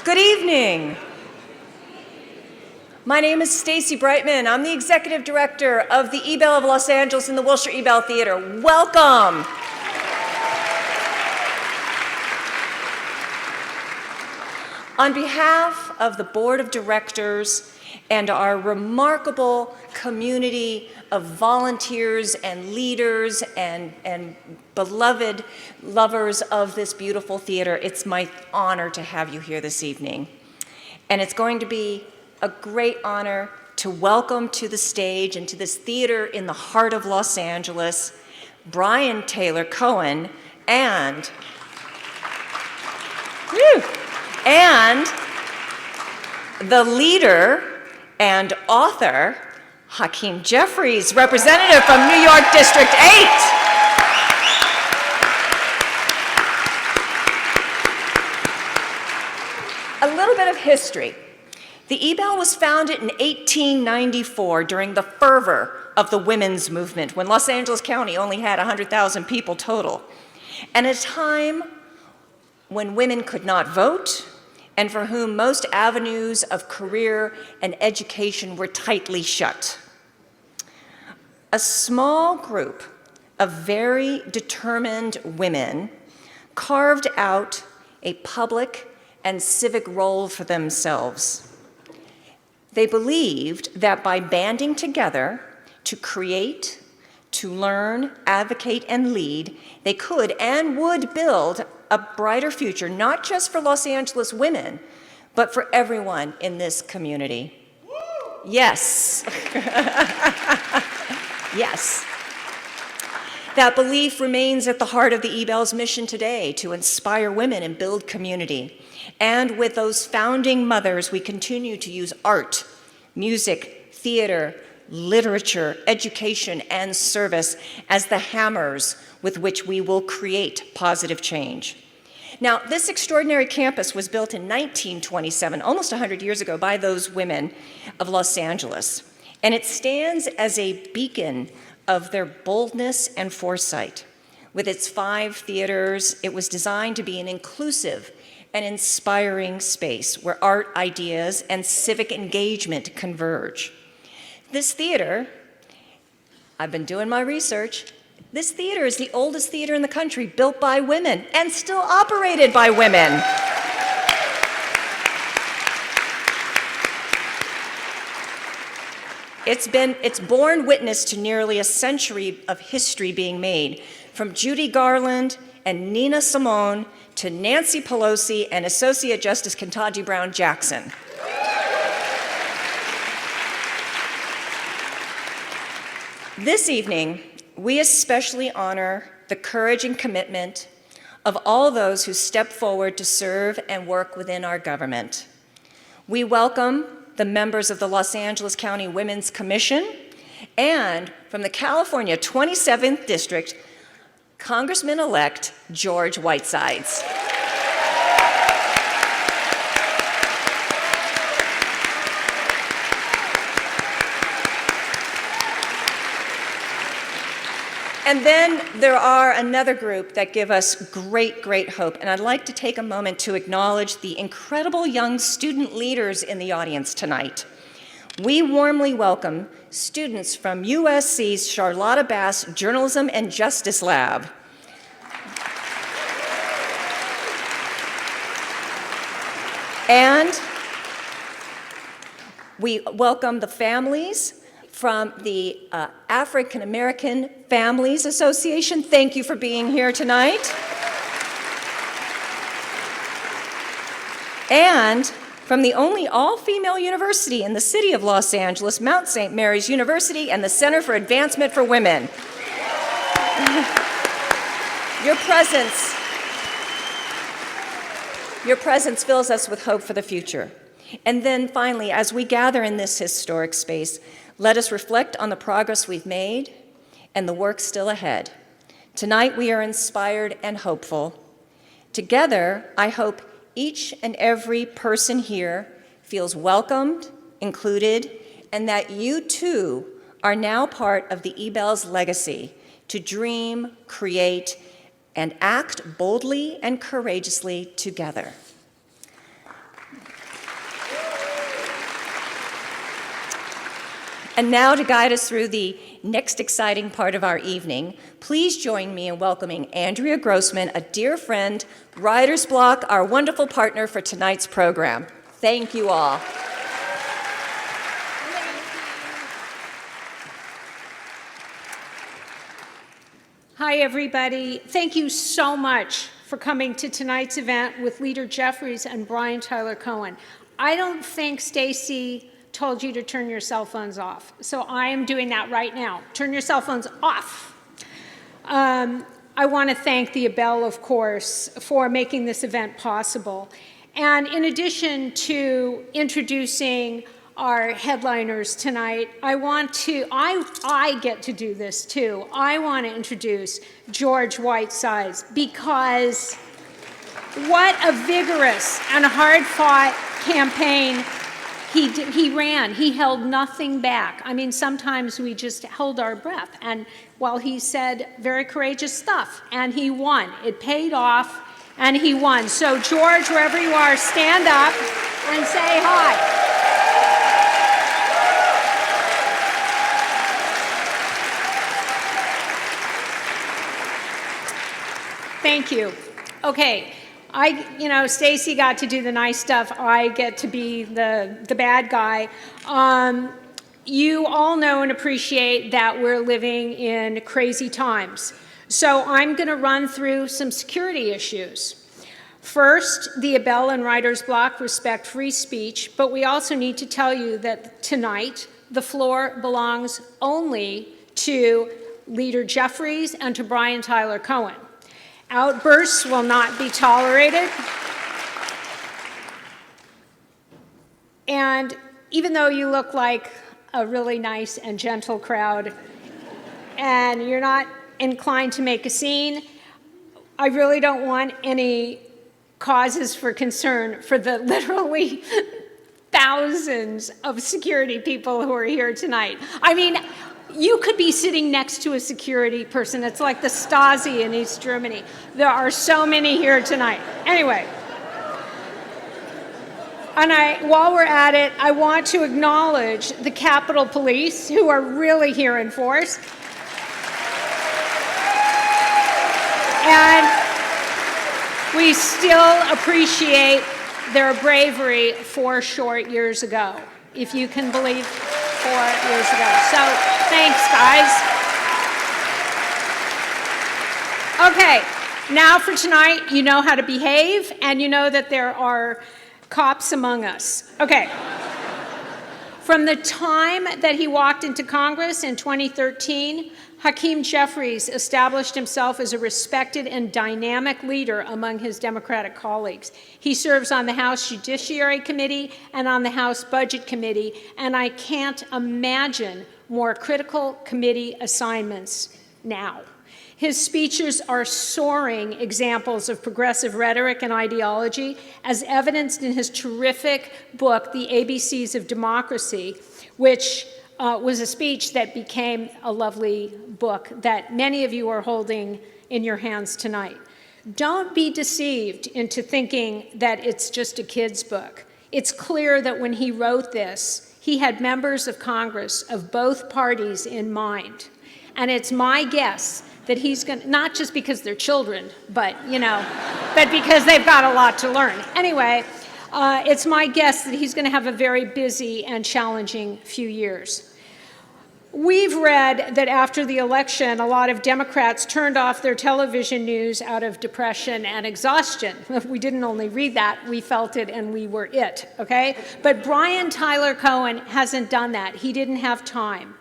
Good evening. My name is Stacy Brightman. I'm the executive director of the Ebell of Los Angeles and the Wilshire Ebell Theater. Welcome. On behalf of the board of directors and our remarkable community of volunteers and leaders and beloved lovers of this beautiful theater, it's my honor to have you here this evening. And it's going to be a great honor to welcome to the stage and to this theater in the heart of Los Angeles, Brian Taylor Cohen and the leader and author, Hakeem Jeffries, representative from New York District 8. A little bit of history. The Ebell was founded in 1894 during the fervor of the women's movement, when Los Angeles County only had 100,000 people total, and at a time when women could not vote, and for whom most avenues of career and education were tightly shut. A small group of very determined women carved out a public and civic role for themselves. They believed that by banding together to create, to learn, advocate, and lead, they could and would build a brighter future, not just for Los Angeles women, but for everyone in this community. Yes. Yes. That belief remains at the heart of the Ebell's mission today, to inspire women and build community. And with those founding mothers, we continue to use art, music, theater, literature, education, and service as the hammers with which we will create positive change. Now, this extraordinary campus was built in 1927, almost 100 years ago, by those women of Los Angeles. And it stands as a beacon of their boldness and foresight. With its 5 theaters, it was designed to be an inclusive and inspiring space where art, ideas, and civic engagement converge. This theater, I've been doing my research, this theater is the oldest theater in the country, built by women and still operated by women. It's borne witness to nearly a century of history being made, from Judy Garland and Nina Simone to Nancy Pelosi and Associate Justice Ketanji Brown Jackson. This evening, we especially honor the courage and commitment of all those who step forward to serve and work within our government. We welcome the members of the Los Angeles County Women's Commission and from the California 27th District, Congressman-elect George Whitesides. And then there are another group that give us great, great hope. And I'd like to take a moment to acknowledge the incredible young student leaders in the audience tonight. We warmly welcome students from USC's Charlotta Bass Journalism and Justice Lab. And we welcome the families from the African American Families Association. Thank you for being here tonight. And from the only all-female university in the city of Los Angeles, Mount St. Mary's University and the Center for Advancement for Women. Your presence fills us with hope for the future. And then finally, as we gather in this historic space, let us reflect on the progress we've made and the work still ahead. Tonight, we are inspired and hopeful. Together, I hope each and every person here feels welcomed, included, and that you too are now part of the Ebell's legacy to dream, create, and act boldly and courageously together. And now to guide us through the next exciting part of our evening, please join me in welcoming Andrea Grossman, a dear friend, Writer's Block, our wonderful partner for tonight's program. Thank you all. Hi, everybody. Thank you so much for coming to tonight's event with Leader Jeffries and Brian Tyler Cohen. I don't think Stacy told you to turn your cell phones off, so I am doing that right now. Turn your cell phones off. I want to thank the Ebell, of course, for making this event possible. And in addition to introducing our headliners tonight, I get to do this too. I want to introduce George Whitesides, because what a vigorous and hard-fought campaign he ran. He held nothing back. I mean, sometimes we just held our breath, and while he said very courageous stuff, and he won. It paid off, and he won. So George, wherever you are, stand up and say hi. Thank you. Okay, Stacy got to do the nice stuff. I get to be the bad guy. You all know and appreciate that we're living in crazy times. So I'm going to run through some security issues. First, the Ebell and Writer's Block respect free speech, but we also need to tell you that tonight the floor belongs only to Leader Jeffries and to Brian Tyler Cohen. Outbursts will not be tolerated. And even though you look like a really nice and gentle crowd, and you're not inclined to make a scene, I really don't want any causes for concern for the literally thousands of security people who are here tonight. I mean, you could be sitting next to a security person. It's like the Stasi in East Germany. There are so many here tonight. Anyway, and while we're at it, I want to acknowledge the Capitol Police, who are really here in force. And we still appreciate their bravery 4 short years ago, if you can believe 4 years ago. So thanks, guys. Okay, now for tonight, you know how to behave, and you know that there are cops among us. Okay. From the time that he walked into Congress in 2013, Hakeem Jeffries established himself as a respected and dynamic leader among his Democratic colleagues. He serves on the House Judiciary Committee and on the House Budget Committee, and I can't imagine more critical committee assignments now. His speeches are soaring examples of progressive rhetoric and ideology, as evidenced in his terrific book, The ABCs of Democracy, which was a speech that became a lovely book that many of you are holding in your hands tonight. Don't be deceived into thinking that it's just a kid's book. It's clear that when he wrote this, he had members of Congress of both parties in mind. And it's my guess that he's going to, not just because they're children, but, but because they've got a lot to learn. Anyway, it's my guess that he's going to have a very busy and challenging few years. We've read that after the election, a lot of Democrats turned off their television news out of depression and exhaustion. We didn't only read that, we felt it and we were it, okay? But Brian Tyler Cohen hasn't done that. He didn't have time.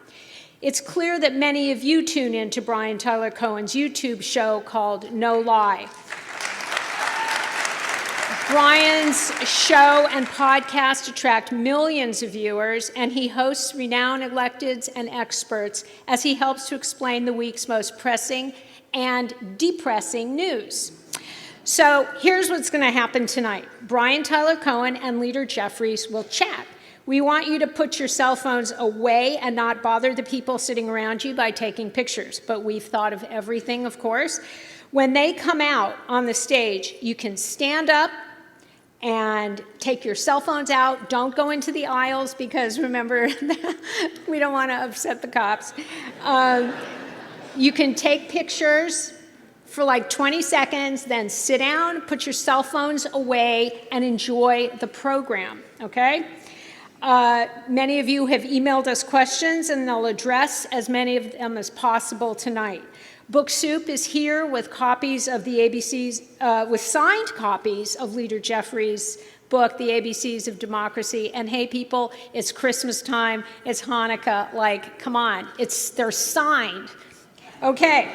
It's clear that many of you tune in to Brian Tyler Cohen's YouTube show called No Lie. Brian's show and podcast attract millions of viewers, and he hosts renowned electeds and experts as he helps to explain the week's most pressing and depressing news. So here's what's going to happen tonight. Brian Tyler Cohen and Leader Jeffries will chat. We want you to put your cell phones away and not bother the people sitting around you by taking pictures, but we've thought of everything, of course. When they come out on the stage, you can stand up And take your cell phones out. Don't go into the aisles because remember, we don't want to upset the cops. You can take pictures for like 20 seconds, then sit down, put your cell phones away, and enjoy the program, okay? Many of you have emailed us questions, and they'll address as many of them as possible tonight. Book Soup is here with copies of the ABCs, with signed copies of Leader Jeffries' book, The ABCs of Democracy. And hey, people, it's Christmas time, it's Hanukkah, like, come on, they're signed. Okay.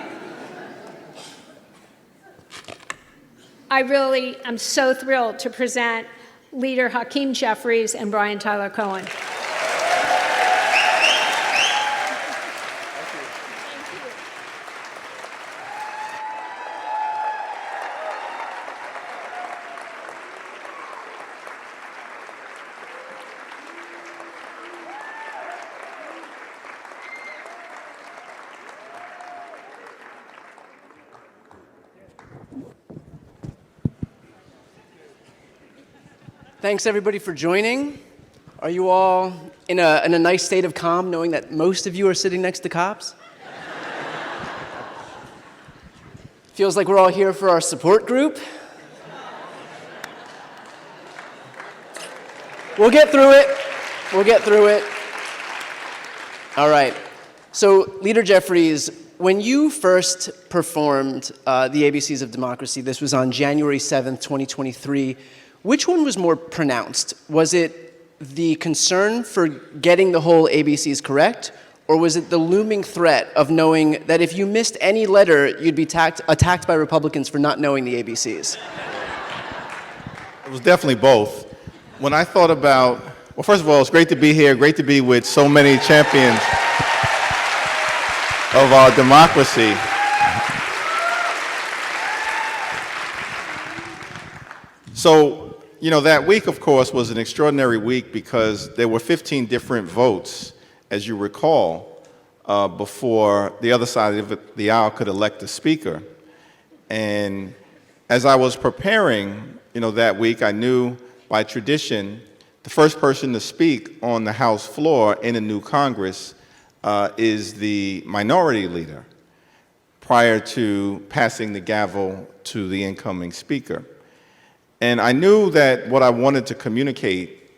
I'm so thrilled to present Leader Hakeem Jeffries and Brian Tyler Cohen. Thanks, everybody, for joining. Are you all in a nice state of calm, knowing that most of you are sitting next to cops? Feels like we're all here for our support group. We'll get through it. We'll get through it. All right. So, Leader Jeffries, when you first performed the ABCs of Democracy, this was on January 7th, 2023, which one was more pronounced? Was it the concern for getting the whole ABCs correct, or was it the looming threat of knowing that if you missed any letter, you'd be attacked by Republicans for not knowing the ABCs? It was definitely both. When I thought about, well, first of all, it's great to be here, great to be with so many champions of our democracy. So, that week, of course, was an extraordinary week because there were 15 different votes, as you recall, before the other side of the aisle could elect a speaker. And as I was preparing, that week, I knew by tradition, the first person to speak on the House floor in a new Congress is the minority leader prior to passing the gavel to the incoming speaker. And I knew that what I wanted to communicate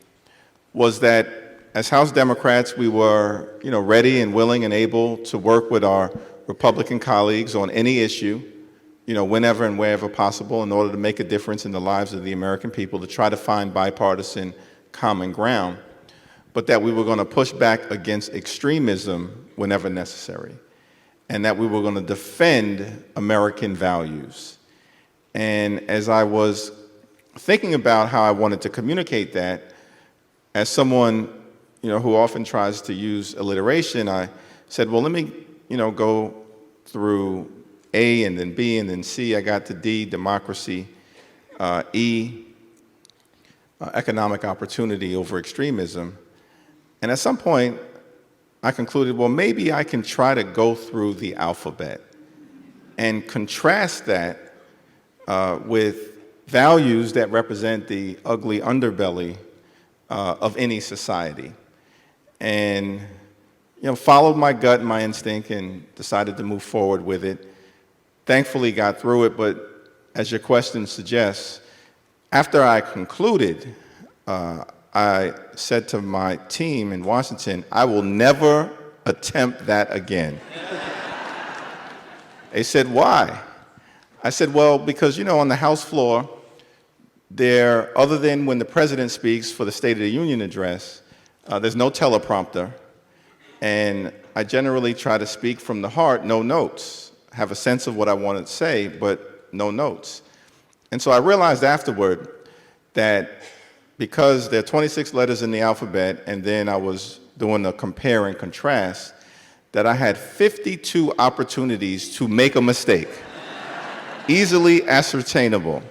was that as House Democrats, we were, ready and willing and able to work with our Republican colleagues on any issue, whenever and wherever possible in order to make a difference in the lives of the American people, to try to find bipartisan common ground, but that we were going to push back against extremism whenever necessary, and that we were going to defend American values. And as I was thinking about how I wanted to communicate that, as someone, who often tries to use alliteration, I said, well, let me, go through A and then B and then C. I got to D, democracy, E, economic opportunity over extremism. And at some point, I concluded, well, maybe I can try to go through the alphabet and contrast that with values that represent the ugly underbelly of any society. And, followed my gut and my instinct and decided to move forward with it. Thankfully got through it, but as your question suggests, after I concluded, I said to my team in Washington, I will never attempt that again. They said, why? I said, well, because, on the House floor, other than when the president speaks for the State of the Union address, there's no teleprompter, and I generally try to speak from the heart, no notes, have a sense of what I want to say, but no notes. And so I realized afterward that because there are 26 letters in the alphabet, and then I was doing a compare and contrast, that I had 52 opportunities to make a mistake, easily ascertainable,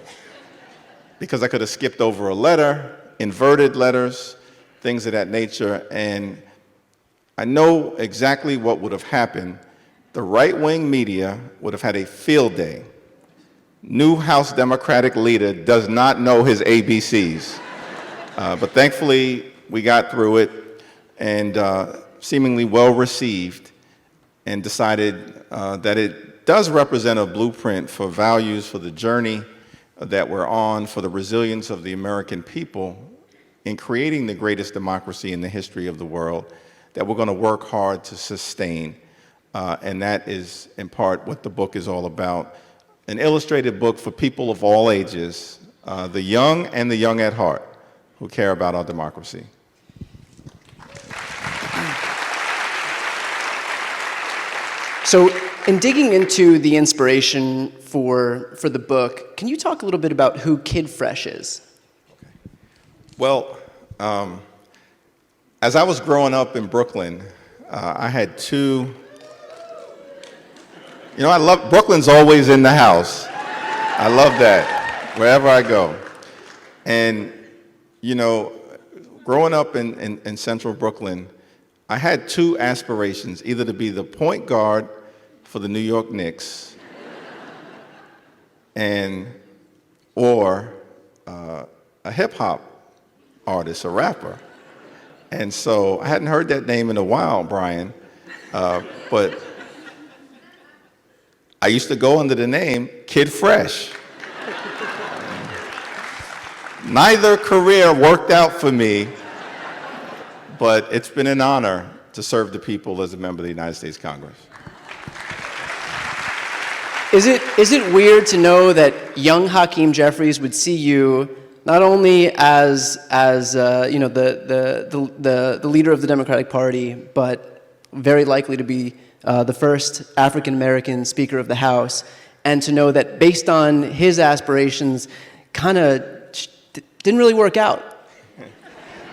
because I could have skipped over a letter, inverted letters, things of that nature, and I know exactly what would have happened. The right-wing media would have had a field day new House Democratic leader does not know his ABCs. But thankfully, we got through it and seemingly well received, and decided that it does represent a blueprint for values, for the journey that we're on, for the resilience of the American people in creating the greatest democracy in the history of the world, that we're going to work hard to sustain. And that is, in part, what the book is all about. An illustrated book for people of all ages, the young and the young at heart, who care about our democracy. So, in digging into the inspiration for the book, can you talk a little bit about who Kid Fresh is? Well, as I was growing up in Brooklyn, I had two. I love Brooklyn's always in the house. I love that wherever I go. And growing up in central Brooklyn, I had two aspirations: either to be the point guard for the New York Knicks, or a hip hop artist, a rapper. And so I hadn't heard that name in a while, Brian, but I used to go under the name Kid Fresh. Neither career worked out for me, but it's been an honor to serve the people as a member of the United States Congress. Is it weird to know that young Hakeem Jeffries would see you not only as the leader of the Democratic Party, but very likely to be the first African American Speaker of the House, and to know that based on his aspirations, kind of didn't really work out?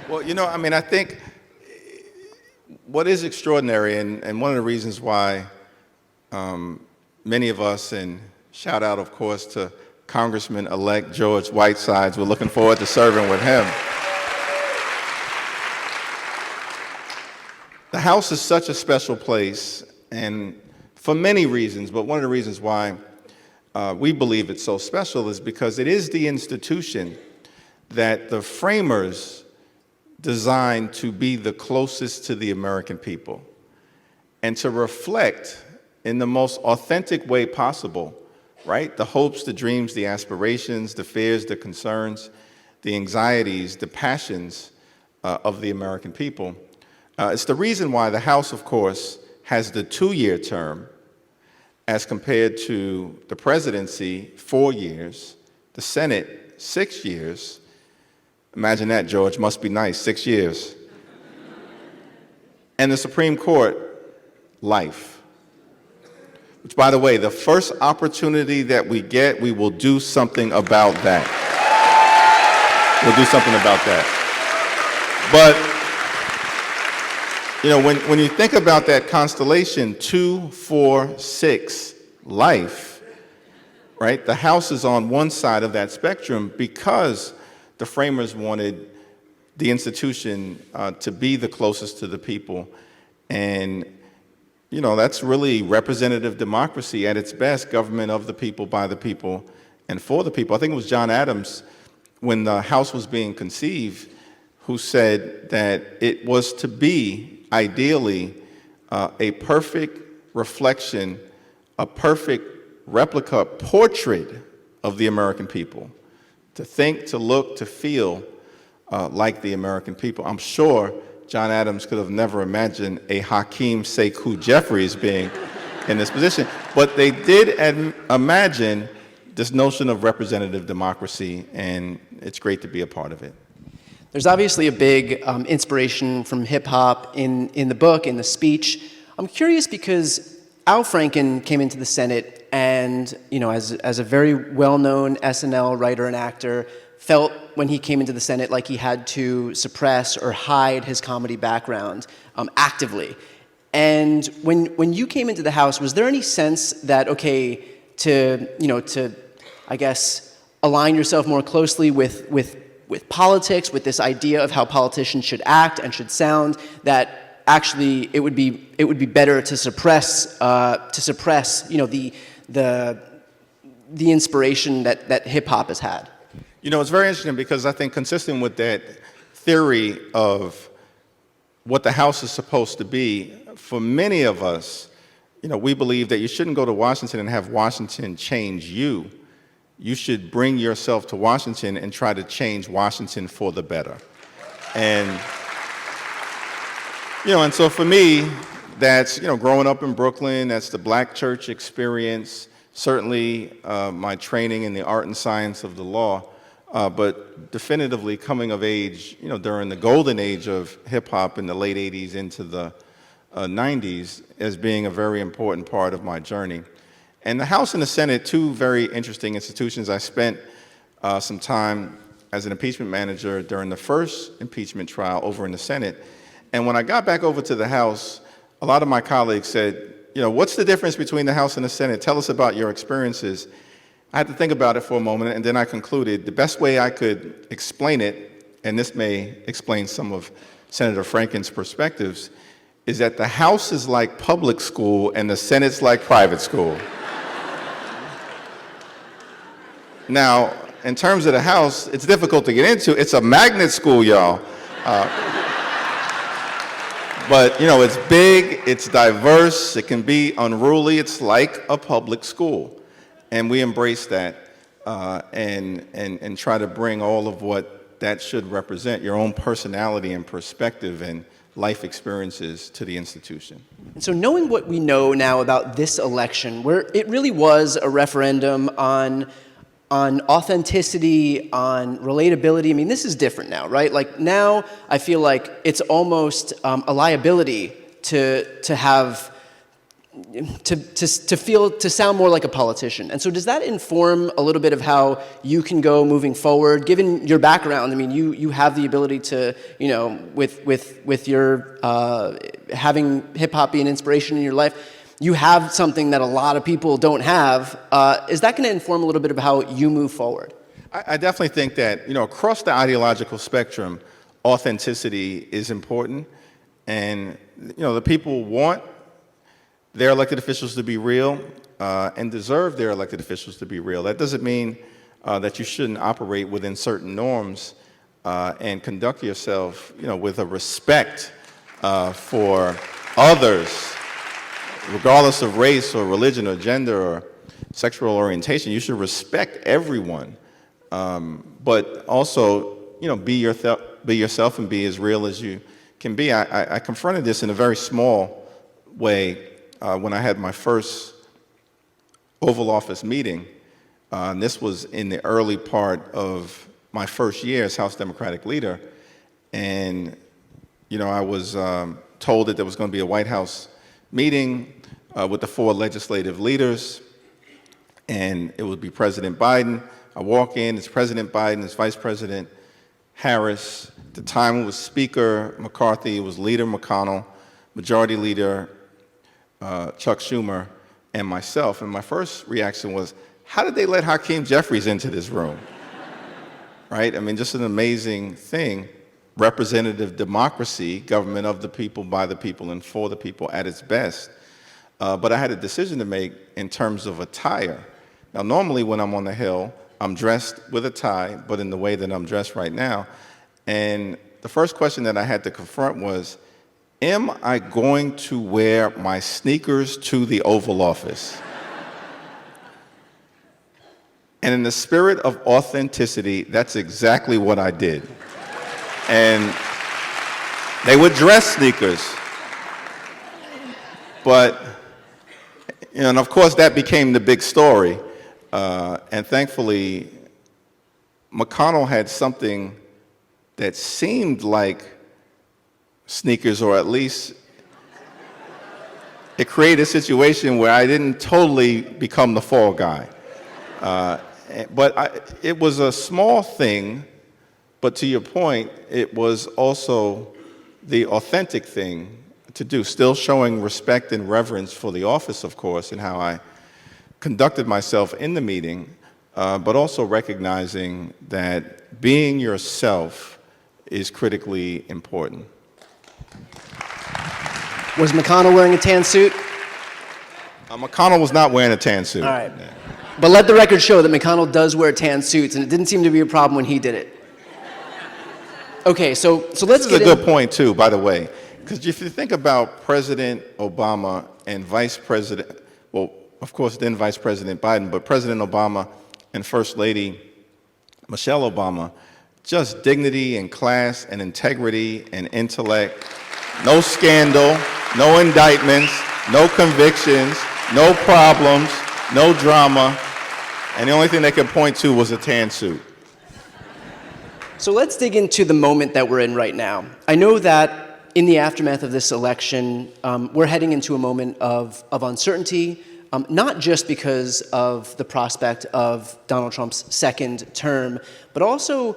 Well, I think what is extraordinary, and one of the reasons why many of us, and shout out, of course, to Congressman-elect George Whitesides, we're looking forward to serving with him. The House is such a special place, and for many reasons, but one of the reasons why we believe it's so special is because it is the institution that the framers designed to be the closest to the American people and to reflect in the most authentic way possible, right? The hopes, the dreams, the aspirations, the fears, the concerns, the anxieties, the passions of the American people. It's the reason why the House, of course, has the 2-year term as compared to the presidency, 4 years, the Senate, 6 years. Imagine that, George, must be nice, 6 years. And the Supreme Court, life. Which, by the way, the first opportunity that we get, we will do something about that. We'll do something about that. But, when you think about that constellation, 2, 4, 6, life, right? The House is on one side of that spectrum because the framers wanted the institution to be the closest to the people. And that's really representative democracy at its best, government of the people, by the people, and for the people. I think it was John Adams, when the House was being conceived, who said that it was to be, ideally, a perfect reflection, a perfect replica, portrait of the American people. To think, to look, to feel like the American people. I'm sure John Adams could have never imagined a Hakeem Jeffries being in this position, but they did imagine this notion of representative democracy, and it's great to be a part of it. There's obviously a big inspiration from hip-hop in the book, in the speech. I'm curious because Al Franken came into the Senate and, as a very well-known SNL writer and actor, felt when he came into the Senate like he had to suppress or hide his comedy background actively. And when you came into the House, was there any sense that, okay, to I guess, align yourself more closely with politics, with this idea of how politicians should act and should sound, that actually it would be better to suppress the inspiration that hip-hop has had? You know, it's very interesting because I think consistent with that theory of what the House is supposed to be, for many of us, you know, we believe that you shouldn't go to Washington and have Washington change you. You should bring yourself to Washington and try to change Washington for the better. And, you know, and so for me, that's, you know, growing up in Brooklyn, that's the black church experience, certainly my training in the art and science of the law, but definitively coming of age, you know, during the golden age of hip-hop in the late 80s into the 90s as being a very important part of my journey. And the House and the Senate, two very interesting institutions. I spent some time as an impeachment manager during the first impeachment trial over in the Senate. And when I got back over to the House, a lot of my colleagues said, you know, what's the difference between the House and the Senate? Tell us about your experiences. I had to think about it for a moment, and then I concluded the best way I could explain it, and this may explain some of Senator Franken's perspectives, is that the House is like public school and the Senate's like private school. Now, in terms of the House, it's difficult to get into. It's a magnet school, y'all. But, you know, it's big, it's diverse, it can be unruly. It's like a public school. And we embrace that and try to bring all of what that should represent, your own personality and perspective and life experiences to the institution. And so knowing what we know now about this election, where it really was a referendum on authenticity, on relatability. I mean, this is different now, right? Like now, I feel like it's almost a liability to have to sound more like a politician. And so, does that inform a little bit of how you can go moving forward, given your background? I mean, you have the ability to, you know, with your having hip hop be an inspiration in your life. You have something that a lot of people don't have. Is that going to inform a little bit of how you move forward? I definitely think that, you know, across the ideological spectrum, authenticity is important. And, you know, the people want their elected officials to be real and deserve their elected officials to be real. That doesn't mean that you shouldn't operate within certain norms and conduct yourself, you know, with a respect for others. Regardless of race or religion or gender or sexual orientation, you should respect everyone, but also, you know, be yourself and be as real as you can be. I confronted this in a very small way when I had my first Oval Office meeting. And this was in the early part of my first year as House Democratic leader, and you know, I was told that there was going to be a White House meeting with the 4 legislative leaders, and it would be President Biden. I walk in, it's President Biden, it's Vice President Harris. At the time it was Speaker McCarthy, it was Leader McConnell, Majority Leader Chuck Schumer, and myself. And my first reaction was, how did they let Hakeem Jeffries into this room? Right? I mean, just an amazing thing. Representative democracy, government of the people, by the people, and for the people at its best. But I had a decision to make in terms of attire. Now, normally when I'm on the Hill, I'm dressed with a tie, but in the way that I'm dressed right now. And the first question that I had to confront was, am I going to wear my sneakers to the Oval Office? And in the spirit of authenticity, that's exactly what I did. And they would dress sneakers. But, you know, and of course that became the big story. And thankfully, McConnell had something that seemed like sneakers, or at least it created a situation where I didn't totally become the fall guy. But it was a small thing. But to your point, it was also the authentic thing to do, still showing respect and reverence for the office, of course, and how I conducted myself in the meeting, but also recognizing that being yourself is critically important. Was McConnell wearing a tan suit? McConnell was not wearing a tan suit. All right. But let the record show that McConnell does wear tan suits, and it didn't seem to be a problem when he did it. Okay, so let's This is get a good point, too, by the way, because if you think about President Obama and Vice President, well, of course, then Vice President Biden, but President Obama and First Lady Michelle Obama, just dignity and class and integrity and intellect, no scandal, no indictments, no convictions, no problems, no drama, and the only thing they could point to was a tan suit. So let's dig into the moment that we're in right now. I know that in the aftermath of this election, we're heading into a moment of uncertainty, not just because of the prospect of Donald Trump's second term, but also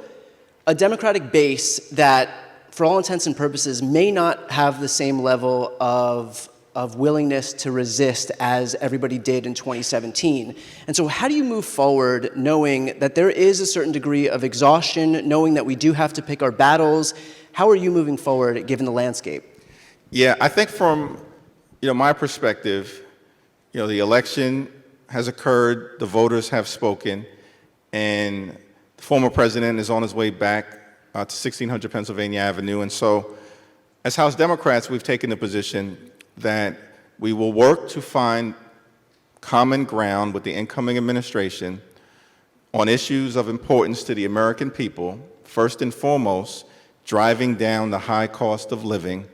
a Democratic base that, for all intents and purposes, may not have the same level of willingness to resist as everybody did in 2017. And so how do you move forward knowing that there is a certain degree of exhaustion, knowing that we do have to pick our battles? How are you moving forward given the landscape? Yeah, I think from my perspective, the election has occurred, the voters have spoken, and the former president is on his way back to 1600 Pennsylvania Avenue. And so as House Democrats, we've taken the position that we will work to find common ground with the incoming administration on issues of importance to the American people, first and foremost, driving down the high cost of living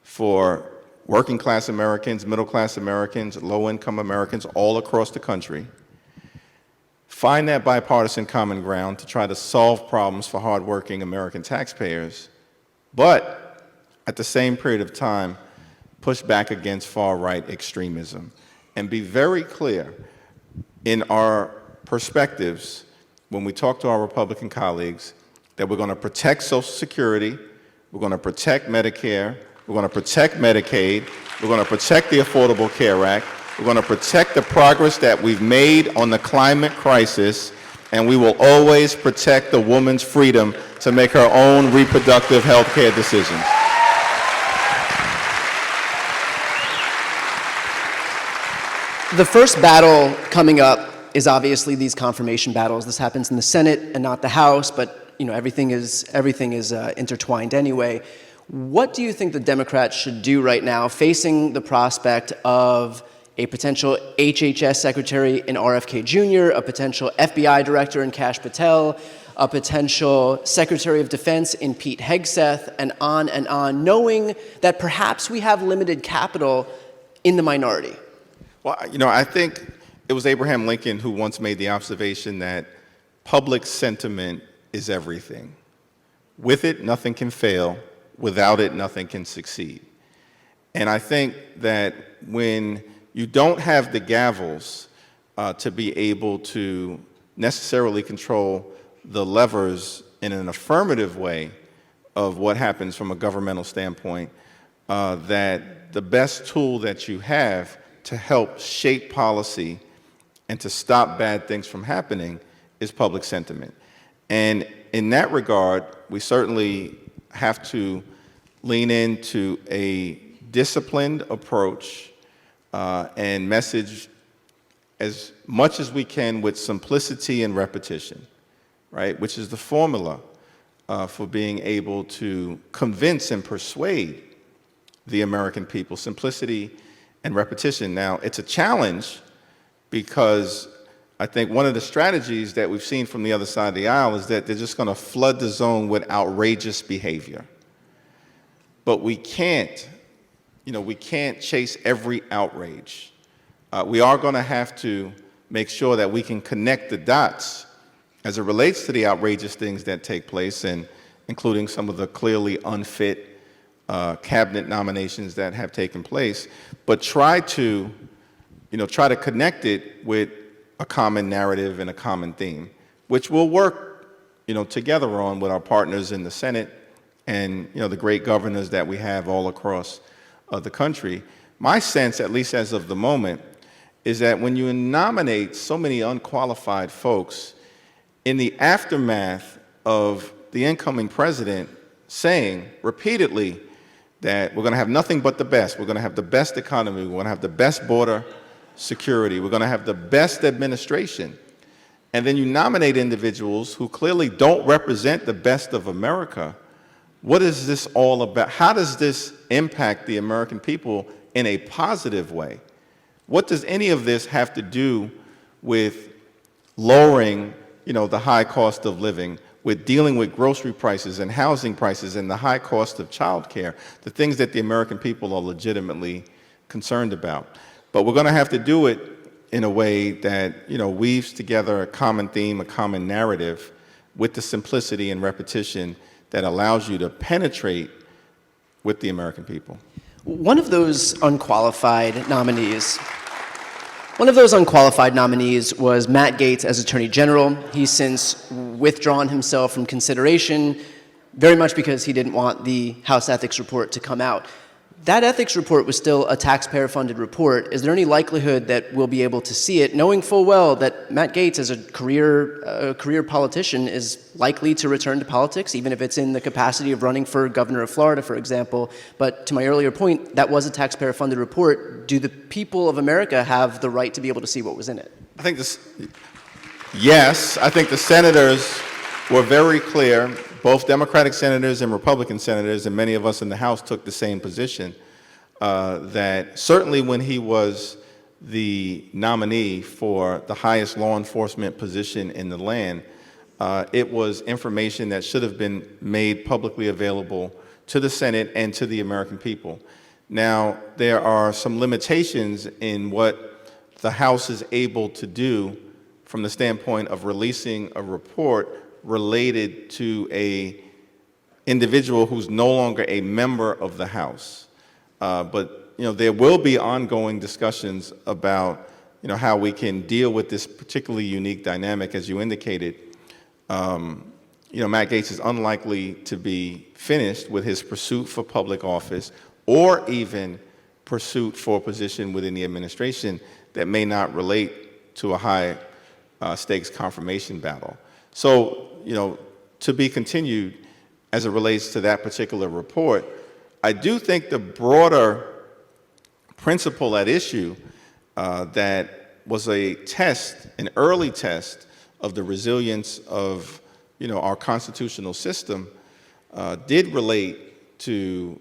for working class Americans, middle class Americans, low income Americans all across the country. Find that bipartisan common ground to try to solve problems for hardworking American taxpayers, but at the same period of time, push back against far-right extremism and be very clear in our perspectives when we talk to our Republican colleagues that we're going to protect Social Security, we're going to protect Medicare, we're going to protect Medicaid, we're going to protect the Affordable Care Act, we're going to protect the progress that we've made on the climate crisis, and we will always protect the woman's freedom to make her own reproductive health care decisions. The first battle coming up is obviously these confirmation battles. This happens in the Senate and not the House, but everything is intertwined anyway. What do you think the Democrats should do right now, facing the prospect of a potential HHS secretary in RFK Jr., a potential FBI director in Kash Patel, a potential Secretary of Defense in Pete Hegseth, and on, knowing that perhaps we have limited capital in the minority? Well, I think it was Abraham Lincoln who once made the observation that public sentiment is everything. With it, nothing can fail. Without it, nothing can succeed. And I think that when you don't have the gavels to be able to necessarily control the levers in an affirmative way of what happens from a governmental standpoint, that the best tool that you have to help shape policy and to stop bad things from happening is public sentiment. And in that regard, we certainly have to lean into a disciplined approach and message as much as we can with simplicity and repetition, right? Which is the formula for being able to convince and persuade the American people. Simplicity and repetition. Now, it's a challenge because I think one of the strategies that we've seen from the other side of the aisle is that they're just going to flood the zone with outrageous behavior. But we can't chase every outrage. We are going to have to make sure that we can connect the dots as it relates to the outrageous things that take place, and including some of the clearly unfit cabinet nominations that have taken place, but try to connect it with a common narrative and a common theme, which we'll work, together on with our partners in the Senate and, the great governors that we have all across the country. My sense, at least as of the moment, is that when you nominate so many unqualified folks, in the aftermath of the incoming president saying repeatedly that we're going to have nothing but the best, we're going to have the best economy, we're going to have the best border security. We're going to have the best administration. And then you nominate individuals who clearly don't represent the best of America. What is this all about? How does this impact the American people in a positive way? What does any of this have to do with lowering, the high cost of living, with dealing with grocery prices and housing prices and the high cost of childcare, the things that the American people are legitimately concerned about? But we're going to have to do it in a way that, weaves together a common theme, a common narrative, with the simplicity and repetition that allows you to penetrate with the American people. One of those unqualified nominees was Matt Gaetz as Attorney General. He's since withdrawn himself from consideration, very much because he didn't want the House Ethics Report to come out. That ethics report was still a taxpayer-funded report. Is there any likelihood that we'll be able to see it, knowing full well that Matt Gaetz, as a career politician, is likely to return to politics, even if it's in the capacity of running for governor of Florida, for example? But to my earlier point, that was a taxpayer-funded report. Do the people of America have the right to be able to see what was in it? Yes, I think the senators were very clear. Both Democratic senators and Republican senators, and many of us in the House, took the same position, that certainly when he was the nominee for the highest law enforcement position in the land, it was information that should have been made publicly available to the Senate and to the American people. Now, there are some limitations in what the House is able to do from the standpoint of releasing a report related to a individual who's no longer a member of the House. But there will be ongoing discussions about how we can deal with this particularly unique dynamic. As you indicated, Matt Gaetz is unlikely to be finished with his pursuit for public office or even pursuit for a position within the administration that may not relate to a high stakes confirmation battle. So, to be continued as it relates to that particular report. I do think the broader principle at issue that was a test, an early test of the resilience of, our constitutional system did relate to,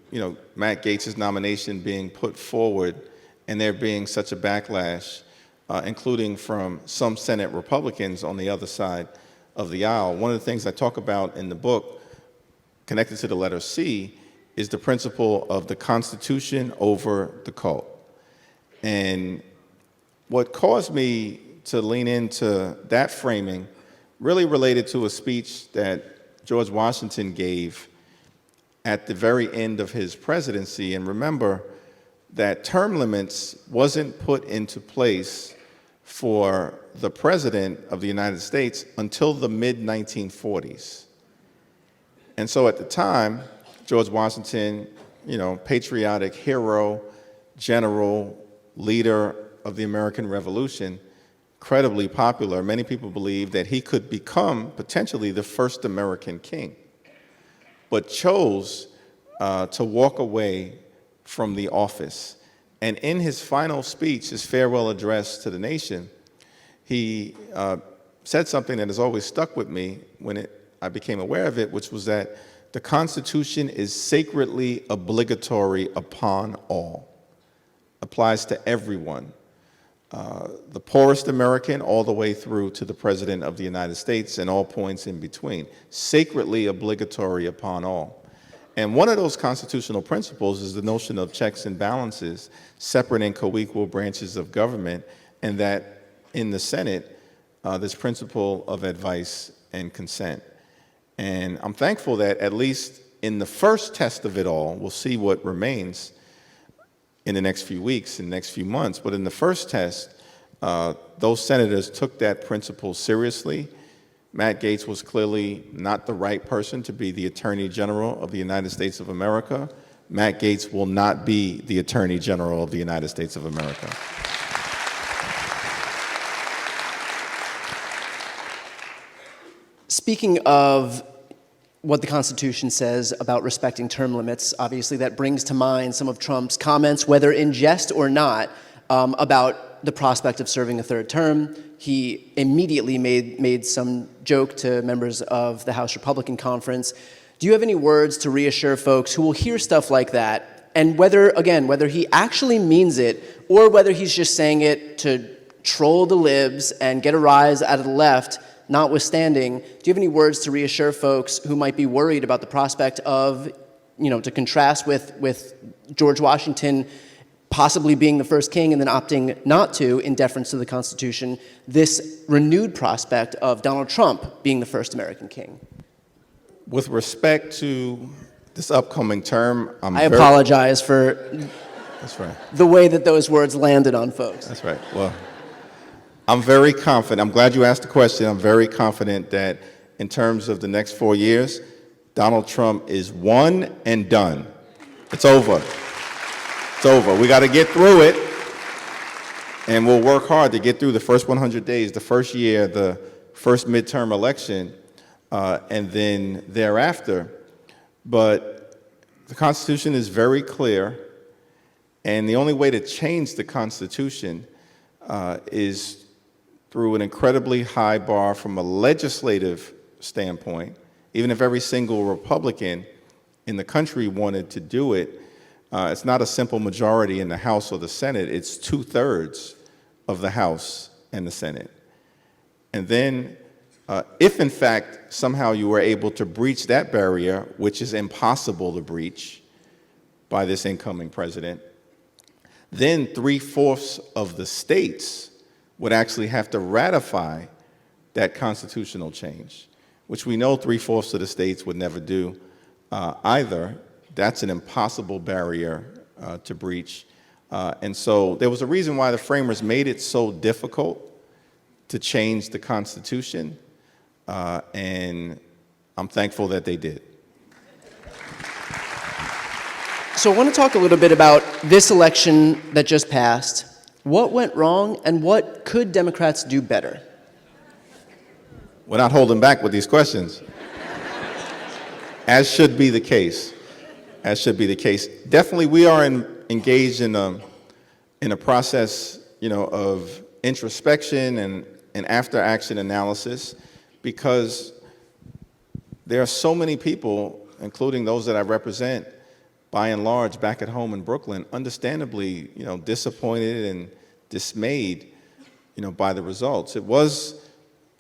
Matt Gaetz's nomination being put forward and there being such a backlash, including from some Senate Republicans on the other side of the aisle. One of the things I talk about in the book, connected to the letter C, is the principle of the Constitution over the cult. And what caused me to lean into that framing really related to a speech that George Washington gave at the very end of his presidency. And remember that term limits wasn't put into place for the President of the United States until the mid-1940s. And so at the time, George Washington, patriotic hero, general, leader of the American Revolution, incredibly popular. Many people believe that he could become potentially the first American king, but chose to walk away from the office. And in his final speech, his farewell address to the nation, he said something that has always stuck with me when I became aware of it, which was that the Constitution is sacredly obligatory upon all, applies to everyone, the poorest American all the way through to the President of the United States and all points in between, sacredly obligatory upon all. And one of those constitutional principles is the notion of checks and balances, separate and co-equal branches of government, and that in the Senate, this principle of advice and consent. And I'm thankful that at least in the first test of it all, we'll see what remains in the next few weeks, in the next few months, but in the first test, those senators took that principle seriously. Matt Gaetz was clearly not the right person to be the Attorney General of the United States of America. Matt Gaetz will not be the Attorney General of the United States of America. Speaking of what the Constitution says about respecting term limits, obviously that brings to mind some of Trump's comments, whether in jest or not, about the prospect of serving a third term. He immediately made some joke to members of the House Republican Conference. Do you have any words to reassure folks who will hear stuff like that, and whether he actually means it or whether he's just saying it to troll the libs and get a rise out of the left, notwithstanding? Do you have any words to reassure folks who might be worried about the prospect of, to contrast with George Washington possibly being the first king and then opting not to in deference to the Constitution, this renewed prospect of Donald Trump being the first American king? With respect to this upcoming term, I apologize for That's right. the way that those words landed on folks. That's right. Well, I'm very confident. I'm glad you asked the question. I'm very confident that in terms of the next 4 years, Donald Trump is one and done. It's over. It's over. We got to get through it, and we'll work hard to get through the first 100 days, the first year, the first midterm election, and then thereafter. But the Constitution is very clear, and the only way to change the Constitution is through an incredibly high bar from a legislative standpoint. Even if every single Republican in the country wanted to do it, it's not a simple majority in the House or the Senate. It's 2/3 of the House and the Senate. And then, if in fact somehow you were able to breach that barrier, which is impossible to breach by this incoming president, then 3/4 of the states would actually have to ratify that constitutional change, which we know 3/4 of the states would never do either. That's an impossible barrier to breach. And so there was a reason why the framers made it so difficult to change the Constitution, and I'm thankful that they did. So I want to talk a little bit about this election that just passed. What went wrong, and what could Democrats do better? We're not holding back with these questions, as should be the case. As should be the case. Definitely, we are engaged in a process, of introspection and after-action analysis, because there are so many people, including those that I represent, by and large, back at home in Brooklyn, understandably, disappointed and dismayed, by the results. It was,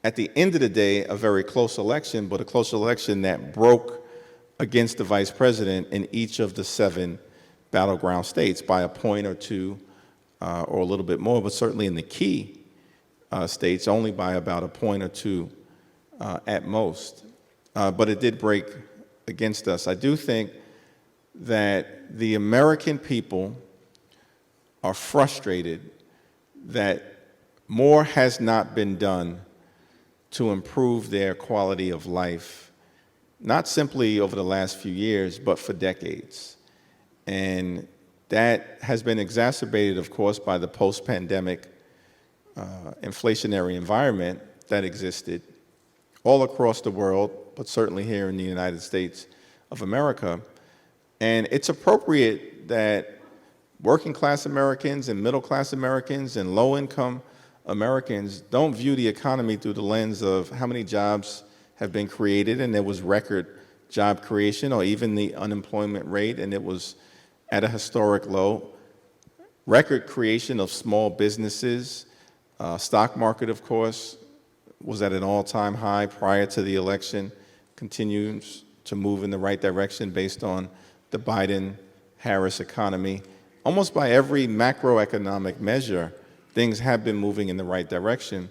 at the end of the day, a very close election, but a close election that broke against the vice president in each of the 7 battleground states by a point or two, or a little bit more, but certainly in the key states, only by about a point or two at most. But it did break against us. I do think that the American people are frustrated that more has not been done to improve their quality of life, not simply over the last few years, but for decades. And that has been exacerbated, of course, by the post-pandemic inflationary environment that existed all across the world, but certainly here in the United States of America. And it's appropriate that working class Americans and middle class Americans and low income Americans don't view the economy through the lens of how many jobs have been created, and there was record job creation, or even the unemployment rate, and it was at a historic low. Record creation of small businesses. Stock market, of course, was at an all-time high prior to the election, continues to move in the right direction based on the Biden-Harris economy. Almost by every macroeconomic measure, things have been moving in the right direction.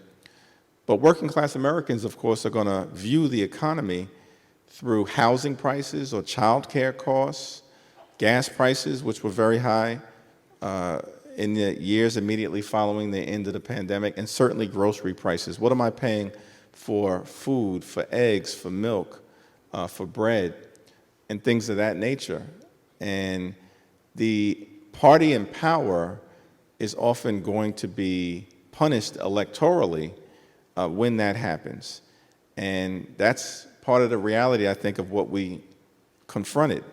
But working class Americans, of course, are going to view the economy through housing prices or child care costs, gas prices, which were very high in the years immediately following the end of the pandemic, and certainly grocery prices. What am I paying for food, for eggs, for milk, for bread, and things of that nature? And the party in power is often going to be punished electorally when that happens. And that's part of the reality, I think, of what we confronted,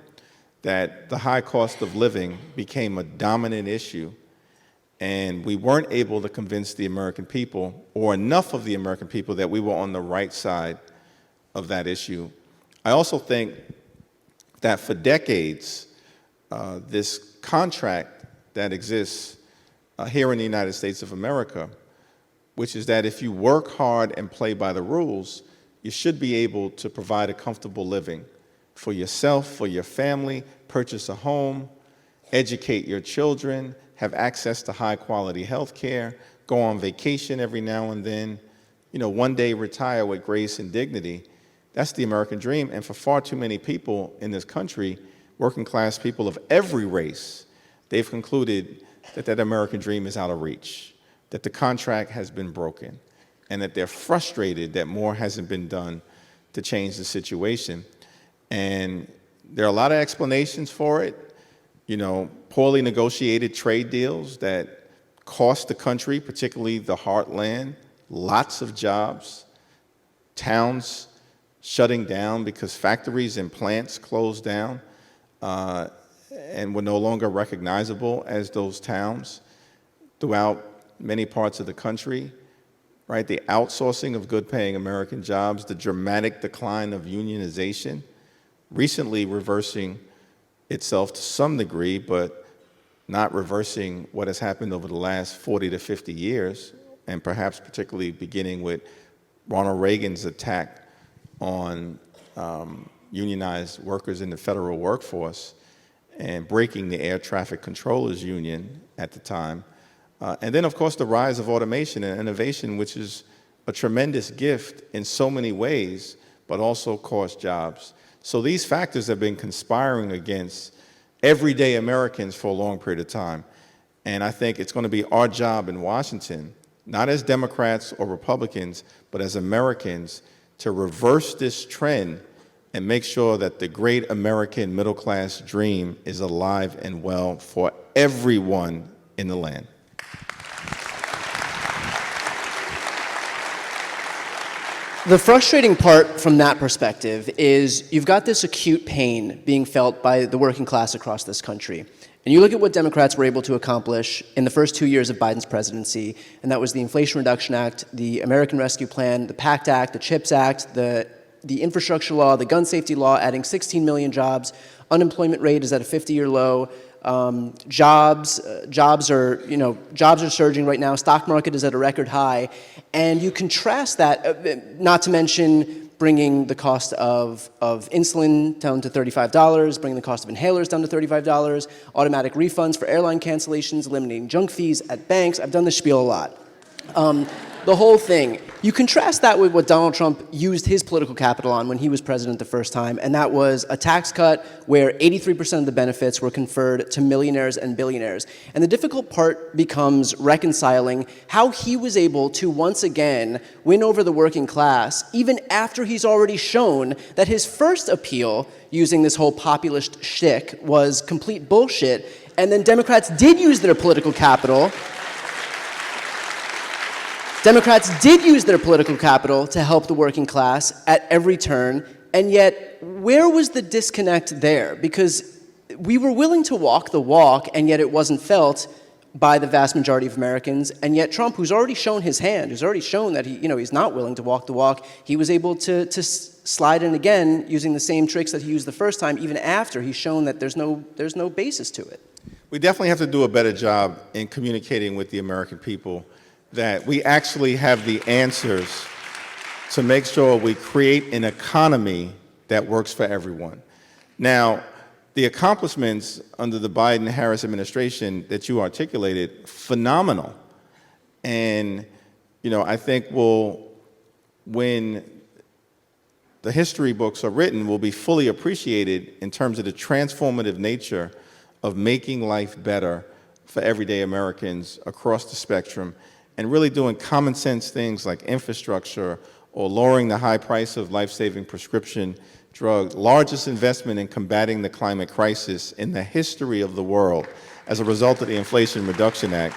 that the high cost of living became a dominant issue, and we weren't able to convince the American people, or enough of the American people, that we were on the right side of that issue. I also think that for decades, this contract that exists here in the United States of America, which is that if you work hard and play by the rules, you should be able to provide a comfortable living for yourself, for your family, purchase a home, educate your children, have access to high-quality health care, go on vacation every now and then, one day retire with grace and dignity. That's the American dream. And for far too many people in this country, working class people of every race, they've concluded that that American dream is out of reach, that the contract has been broken, and that they're frustrated that more hasn't been done to change the situation. And there are a lot of explanations for it. Poorly negotiated trade deals that cost the country, particularly the heartland, lots of jobs, towns shutting down because factories and plants closed down and were no longer recognizable as those towns throughout many parts of the country, right? The outsourcing of good-paying American jobs, the dramatic decline of unionization, recently reversing itself to some degree, but not reversing what has happened over the last 40 to 50 years, and perhaps particularly beginning with Ronald Reagan's attack on unionized workers in the federal workforce and breaking the air traffic controllers union at the time. And then, of course, the rise of automation and innovation, which is a tremendous gift in so many ways, but also cost jobs. So these factors have been conspiring against everyday Americans for a long period of time. And I think it's going to be our job in Washington, not as Democrats or Republicans, but as Americans, to reverse this trend and make sure that the great American middle-class dream is alive and well for everyone in the land. The frustrating part from that perspective is you've got this acute pain being felt by the working class across this country. And you look at what Democrats were able to accomplish in the first 2 years of Biden's presidency, and that was the Inflation Reduction Act, the American Rescue Plan, the PACT Act, the CHIPS Act, the infrastructure law, the gun safety law, adding 16 million jobs. Unemployment rate is at a 50-year low. Jobs are surging right now. Stock market is at a record high. And you contrast that, not to mention bringing the cost of insulin down to $35, bringing the cost of inhalers down to $35, automatic refunds for airline cancellations, eliminating junk fees at banks. I've done this spiel a lot. The whole thing. You contrast that with what Donald Trump used his political capital on when he was president the first time, and that was a tax cut where 83% of the benefits were conferred to millionaires and billionaires. And the difficult part becomes reconciling how he was able to once again win over the working class, even after he's already shown that his first appeal using this whole populist shtick was complete bullshit, and then Democrats did use their political capital to help the working class at every turn, and yet where was the disconnect there? Because we were willing to walk the walk, and yet it wasn't felt by the vast majority of Americans, and yet Trump, who's already shown his hand, who's already shown that he's not willing to walk the walk, he was able to slide in again using the same tricks that he used the first time, even after he's shown that there's no basis to it. We definitely have to do a better job in communicating with the American people that we actually have the answers to make sure we create an economy that works for everyone. Now, the accomplishments under the Biden-Harris administration that you articulated, phenomenal. And, I think when the history books are written, will be fully appreciated in terms of the transformative nature of making life better for everyday Americans across the spectrum, and really doing common sense things like infrastructure or lowering the high price of life-saving prescription drugs, largest investment in combating the climate crisis in the history of the world as a result of the Inflation Reduction Act,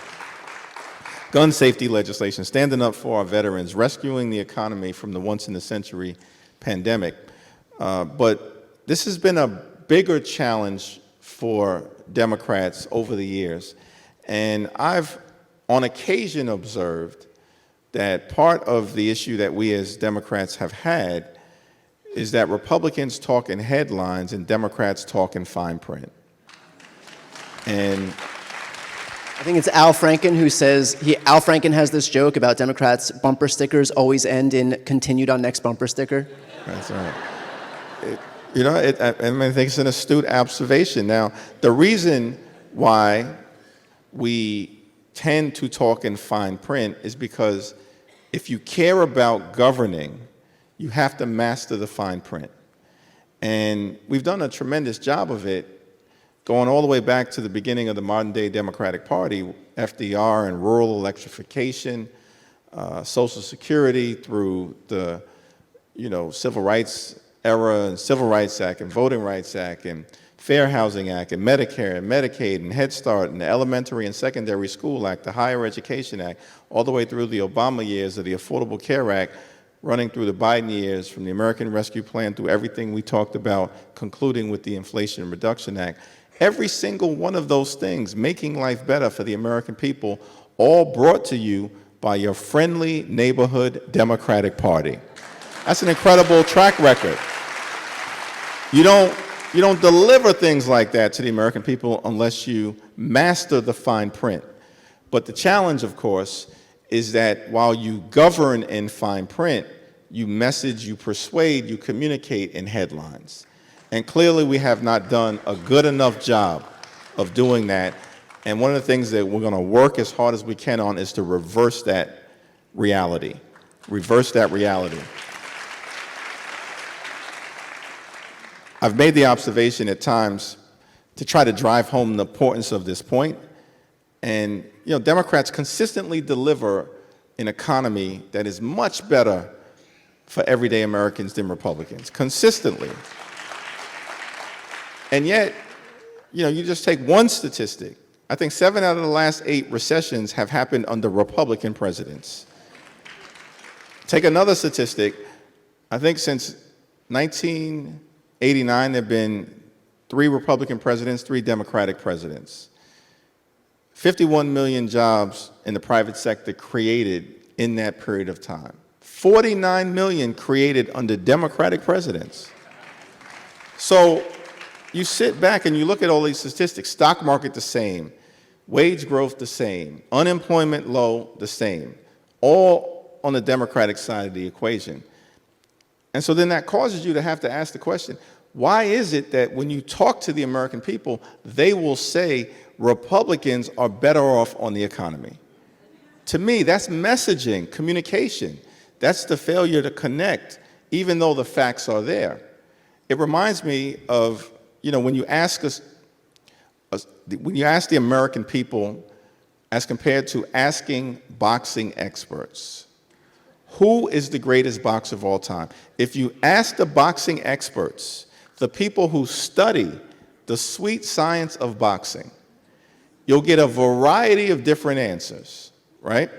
gun safety legislation, standing up for our veterans, rescuing the economy from the once-in-a-century pandemic. But this has been a bigger challenge for Democrats over the years. And I've on occasion observed that part of the issue that we as Democrats have had is that Republicans talk in headlines and Democrats talk in fine print. And I think it's Al Franken who says, Al Franken has this joke about Democrats' bumper stickers always end in continued on next bumper sticker. that's right. I think it's an astute observation. Now, the reason why we tend to talk in fine print is because if you care about governing, you have to master the fine print. And we've done a tremendous job of it, going all the way back to the beginning of the modern-day Democratic Party, FDR and rural electrification, Social Security through the Civil Rights era and Civil Rights Act and Voting Rights Act and Fair Housing Act and Medicare and Medicaid and Head Start and the Elementary and Secondary School Act, the Higher Education Act, all the way through the Obama years of the Affordable Care Act, running through the Biden years, from the American Rescue Plan through everything we talked about, concluding with the Inflation Reduction Act. Every single one of those things, making life better for the American people, all brought to you by your friendly neighborhood Democratic Party. That's an incredible track record. You don't deliver things like that to the American people unless you master the fine print. But the challenge, of course, is that while you govern in fine print, you message, you persuade, you communicate in headlines. And clearly we have not done a good enough job of doing that. And one of the things that we're going to work as hard as we can on is to reverse that reality. Reverse that reality. I've made the observation at times to try to drive home the importance of this point. And, Democrats consistently deliver an economy that is much better for everyday Americans than Republicans, consistently. And yet, you just take one statistic. I think 7 out of the last 8 recessions have happened under Republican presidents. Take another statistic. I think since 1989, there have been 3 Republican presidents, 3 Democratic presidents. 51 million jobs in the private sector created in that period of time. 49 million created under Democratic presidents. So you sit back and you look at all these statistics, stock market the same, wage growth the same, unemployment low the same, all on the Democratic side of the equation. And so then that causes you to have to ask the question, why is it that when you talk to the American people, they will say Republicans are better off on the economy? To me, that's messaging, communication. That's the failure to connect, even though the facts are there. It reminds me of, when you ask the American people, as compared to asking boxing experts, who is the greatest boxer of all time? If you ask the boxing experts, the people who study the sweet science of boxing, you'll get a variety of different answers, right?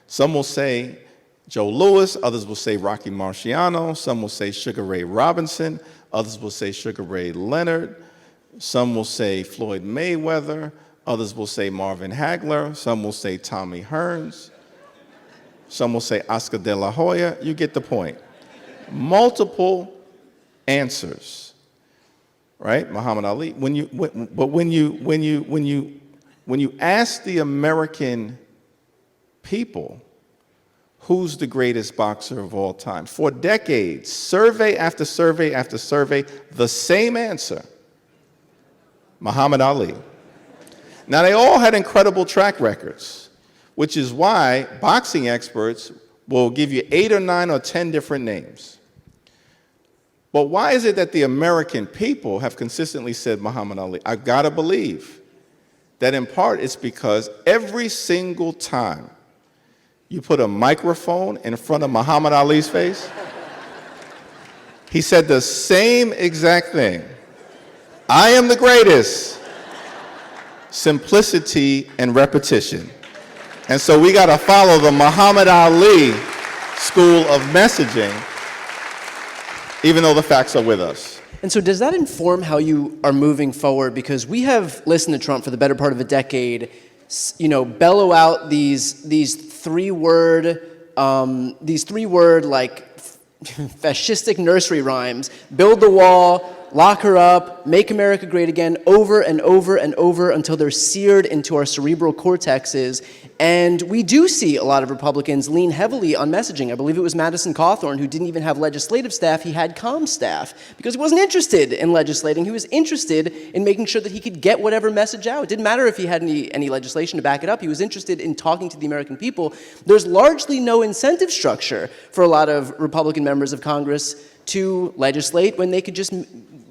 Some will say Joe Louis, others will say Rocky Marciano, some will say Sugar Ray Robinson, others will say Sugar Ray Leonard, some will say Floyd Mayweather, others will say Marvin Hagler, some will say Tommy Hearns, some will say Oscar de la Hoya. You get the point. Multiple answers, right? Muhammad Ali. When you ask the American people who's the greatest boxer of all time, for decades, survey after survey after survey, the same answer: Muhammad Ali. Now, they all had incredible track records, which is why boxing experts will give you 8 or 9 or 10 different names. But why is it that the American people have consistently said Muhammad Ali? I've got to believe that in part it's because every single time you put a microphone in front of Muhammad Ali's face, he said the same exact thing: I am the greatest. Simplicity and repetition. And so we got to follow the Muhammad Ali school of messaging, even though the facts are with us. And so does that inform how you are moving forward? Because we have listened to Trump for the better part of a decade bellow out these three-word like fascistic nursery rhymes, build the wall, lock her up, make America great again, over and over and over until they're seared into our cerebral cortexes. And we do see a lot of Republicans lean heavily on messaging. I believe it was Madison Cawthorn who didn't even have legislative staff, he had comm staff, because he wasn't interested in legislating, he was interested in making sure that he could get whatever message out. It didn't matter if he had any legislation to back it up, he was interested in talking to the American people. There's largely no incentive structure for a lot of Republican members of Congress to legislate when they could just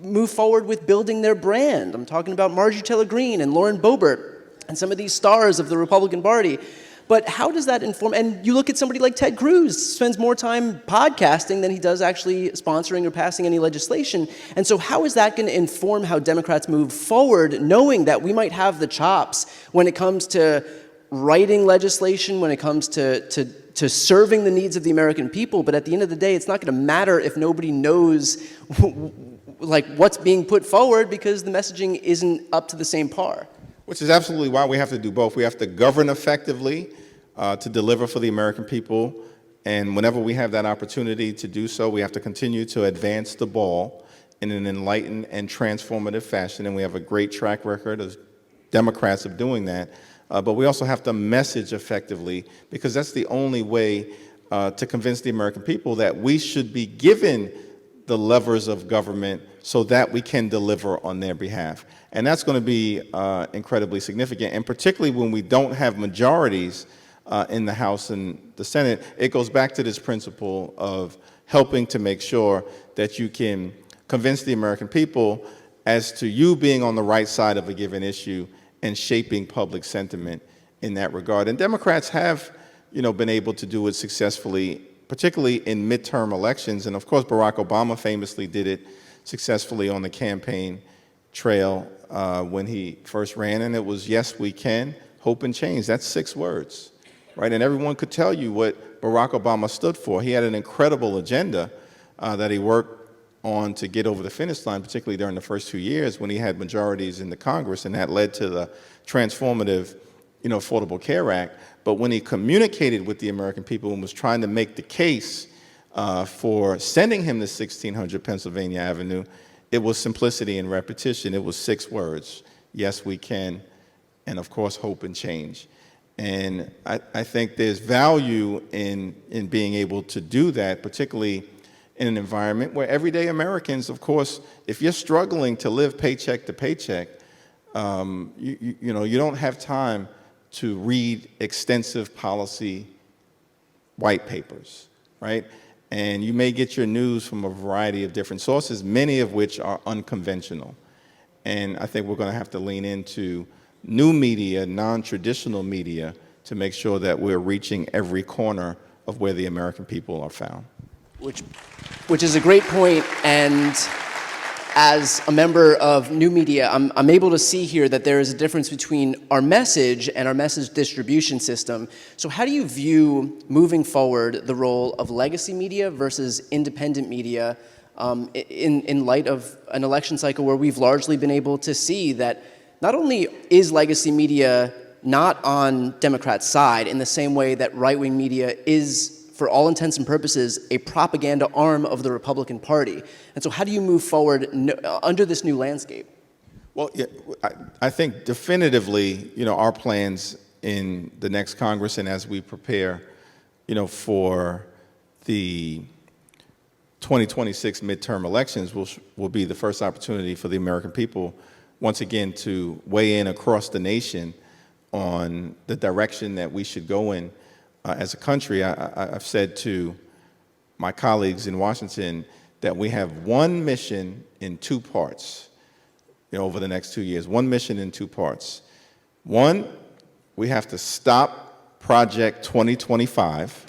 move forward with building their brand. I'm talking about Marjorie Taylor Greene and Lauren Boebert and some of these stars of the Republican Party. But how does that inform, and you look at somebody like Ted Cruz, spends more time podcasting than he does actually sponsoring or passing any legislation. And so how is that going to inform how Democrats move forward, knowing that we might have the chops when it comes to writing legislation, when it comes to serving the needs of the American people, but at the end of the day, it's not going to matter if nobody knows like what's being put forward because the messaging isn't up to the same par. Which is absolutely why we have to do both. We have to govern effectively to deliver for the American people, and whenever we have that opportunity to do so, we have to continue to advance the ball in an enlightened and transformative fashion, and we have a great track record of Democrats of doing that. But we also have to message effectively, because that's the only way to convince the American people that we should be given the levers of government so that we can deliver on their behalf. And that's going to be incredibly significant, and particularly when we don't have majorities in the House and the Senate. It goes back to this principle of helping to make sure that you can convince the American people as to you being on the right side of a given issue and shaping public sentiment in that regard. And Democrats have, been able to do it successfully, particularly in midterm elections. And of course, Barack Obama famously did it successfully on the campaign trail when he first ran, and it was "Yes, we can, hope and change." That's 6 words, right? And everyone could tell you what Barack Obama stood for. He had an incredible agenda that he worked on to get over the finish line, particularly during the first 2 years when he had majorities in the Congress, and that led to the transformative, Affordable Care Act. But when he communicated with the American people and was trying to make the case for sending him to 1600 Pennsylvania Avenue, it was simplicity and repetition. It was 6 words: "Yes, we can," and of course, hope and change. And I think there's value in being able to do that, particularly in an environment where everyday Americans, of course, if you're struggling to live paycheck to paycheck, you don't have time to read extensive policy white papers, right? And you may get your news from a variety of different sources, many of which are unconventional. And I think we're going to have to lean into new media, non-traditional media, to make sure that we're reaching every corner of where the American people are found. Which is a great point, and as a member of new media, I'm able to see here that there is a difference between our message and our message distribution system. So how do you view, moving forward, the role of legacy media versus independent media in light of an election cycle where we've largely been able to see that not only is legacy media not on Democrats' side in the same way that right-wing media is, for all intents and purposes, a propaganda arm of the Republican Party. And so how do you move forward under this new landscape? Well, yeah, I think definitively, our plans in the next Congress and as we prepare, for the 2026 midterm elections will be the first opportunity for the American people, once again, to weigh in across the nation on the direction that we should go in. As a country, I've said to my colleagues in Washington that we have one mission in 2 parts, over the next 2 years. One mission in 2 parts. One, we have to stop Project 2025.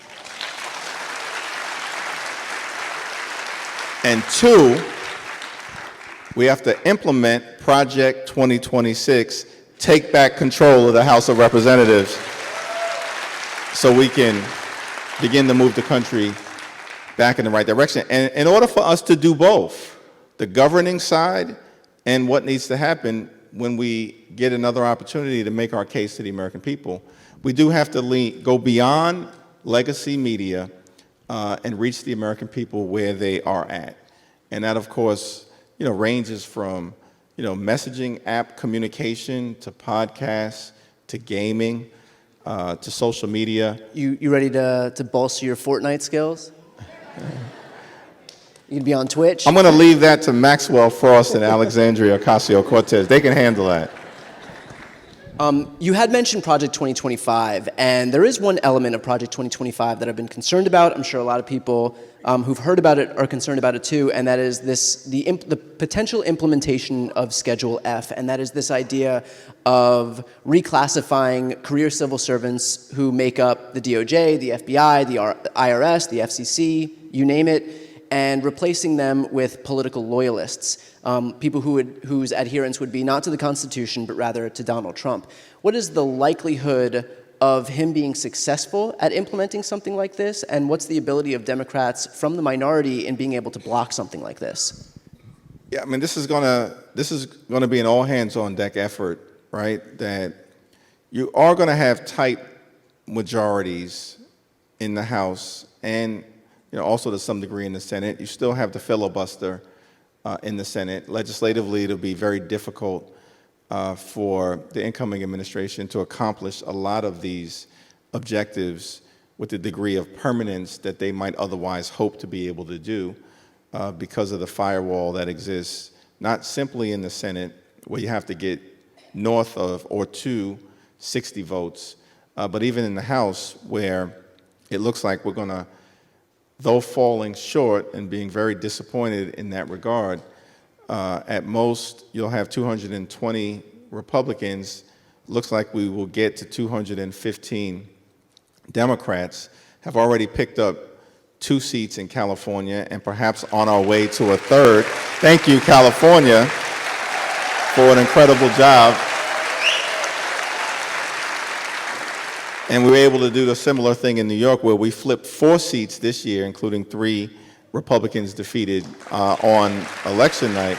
And 2, we have to implement Project 2026, take back control of the House of Representatives, so we can begin to move the country back in the right direction. And in order for us to do both, the governing side and what needs to happen, when we get another opportunity to make our case to the American people, we do have to go beyond legacy media and reach the American people where they are at. And that, of course, ranges from, messaging app communication to podcasts to gaming to social media. You ready to bolster your Fortnite skills? You can be on Twitch. I'm going to leave that to Maxwell Frost and Alexandria Ocasio-Cortez. They can handle that. You had mentioned Project 2025, and there is one element of Project 2025 that I've been concerned about. I'm sure a lot of people who've heard about it are concerned about it too, and that is the potential implementation of Schedule F, and that is this idea of reclassifying career civil servants who make up the DOJ, the FBI, the IRS, the FCC, you name it, and replacing them with political loyalists, people whose adherence would be not to the Constitution, but rather to Donald Trump. What is the likelihood of him being successful at implementing something like this, and what's the ability of Democrats from the minority in being able to block something like this? Yeah, I mean, this is gonna be an all-hands-on-deck effort, right? That you are gonna have tight majorities in the House and also to some degree in the Senate. You still have the filibuster in the Senate. Legislatively, it'll be very difficult for the incoming administration to accomplish a lot of these objectives with the degree of permanence that they might otherwise hope to be able to do because of the firewall that exists, not simply in the Senate, where you have to get north of or to 60 votes, but even in the House, where it looks like we're going to, though falling short and being very disappointed in that regard, at most you'll have 220 Republicans. Looks like we will get to 215 Democrats. Have already picked up 2 seats in California and perhaps on our way to a third. Thank you, California, for an incredible job. And we were able to do a similar thing in New York, where we flipped 4 seats this year, including 3 Republicans defeated on election night.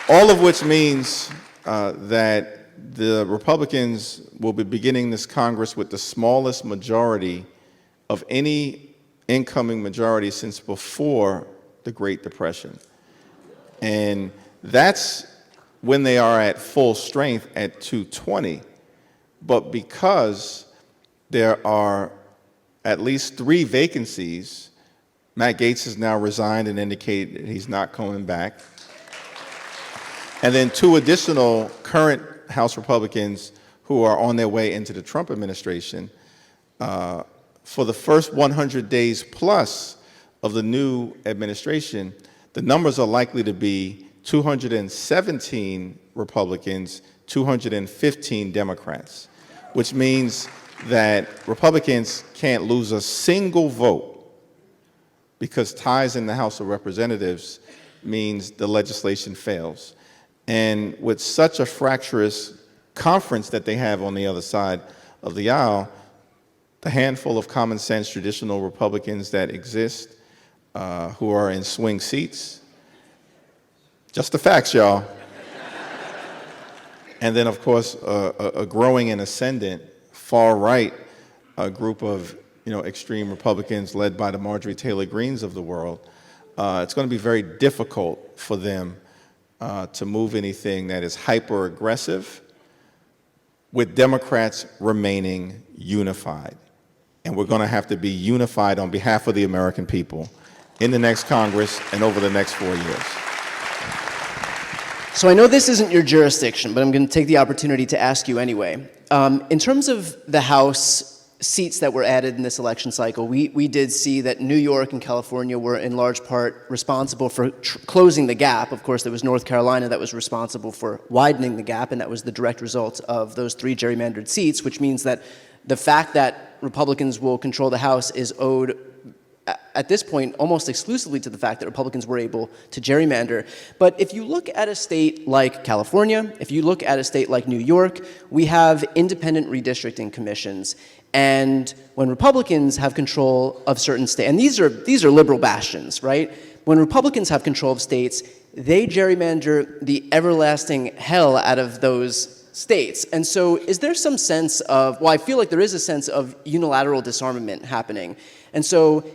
All of which means that the Republicans will be beginning this Congress with the smallest majority of any incoming majority since before the Great Depression. And that's when they are at full strength at 220. But because there are at least 3 vacancies, Matt Gaetz has now resigned and indicated he's not coming back. And then 2 additional current House Republicans who are on their way into the Trump administration. For the first 100 days plus of the new administration, the numbers are likely to be 217 Republicans, 215 Democrats, which means that Republicans can't lose a single vote because ties in the House of Representatives means the legislation fails. And with such a fractious conference that they have on the other side of the aisle, the handful of common sense traditional Republicans that exist who are in swing seats, just the facts, y'all. And then, of course, a growing and ascendant far-right group of extreme Republicans led by the Marjorie Taylor Greenes of the world. It's going to be very difficult for them to move anything that is hyper-aggressive, with Democrats remaining unified. And we're going to have to be unified on behalf of the American people in the next Congress and over the next 4 years. So I know this isn't your jurisdiction, but I'm going to take the opportunity to ask you anyway. In terms of the House seats that were added in this election cycle, we did see that New York and California were in large part responsible for closing the gap. Of course, there was North Carolina that was responsible for widening the gap, and that was the direct result of those 3 gerrymandered seats, which means that the fact that Republicans will control the House is owed, at this point, almost exclusively to the fact that Republicans were able to gerrymander. But if you look at a state like California, if you look at a state like New York, we have independent redistricting commissions. And when Republicans have control of certain states, and these are liberal bastions, right? when Republicans have control of states, they gerrymander the everlasting hell out of those states. And so is there some sense of, well, I feel like there is a sense of unilateral disarmament happening. And so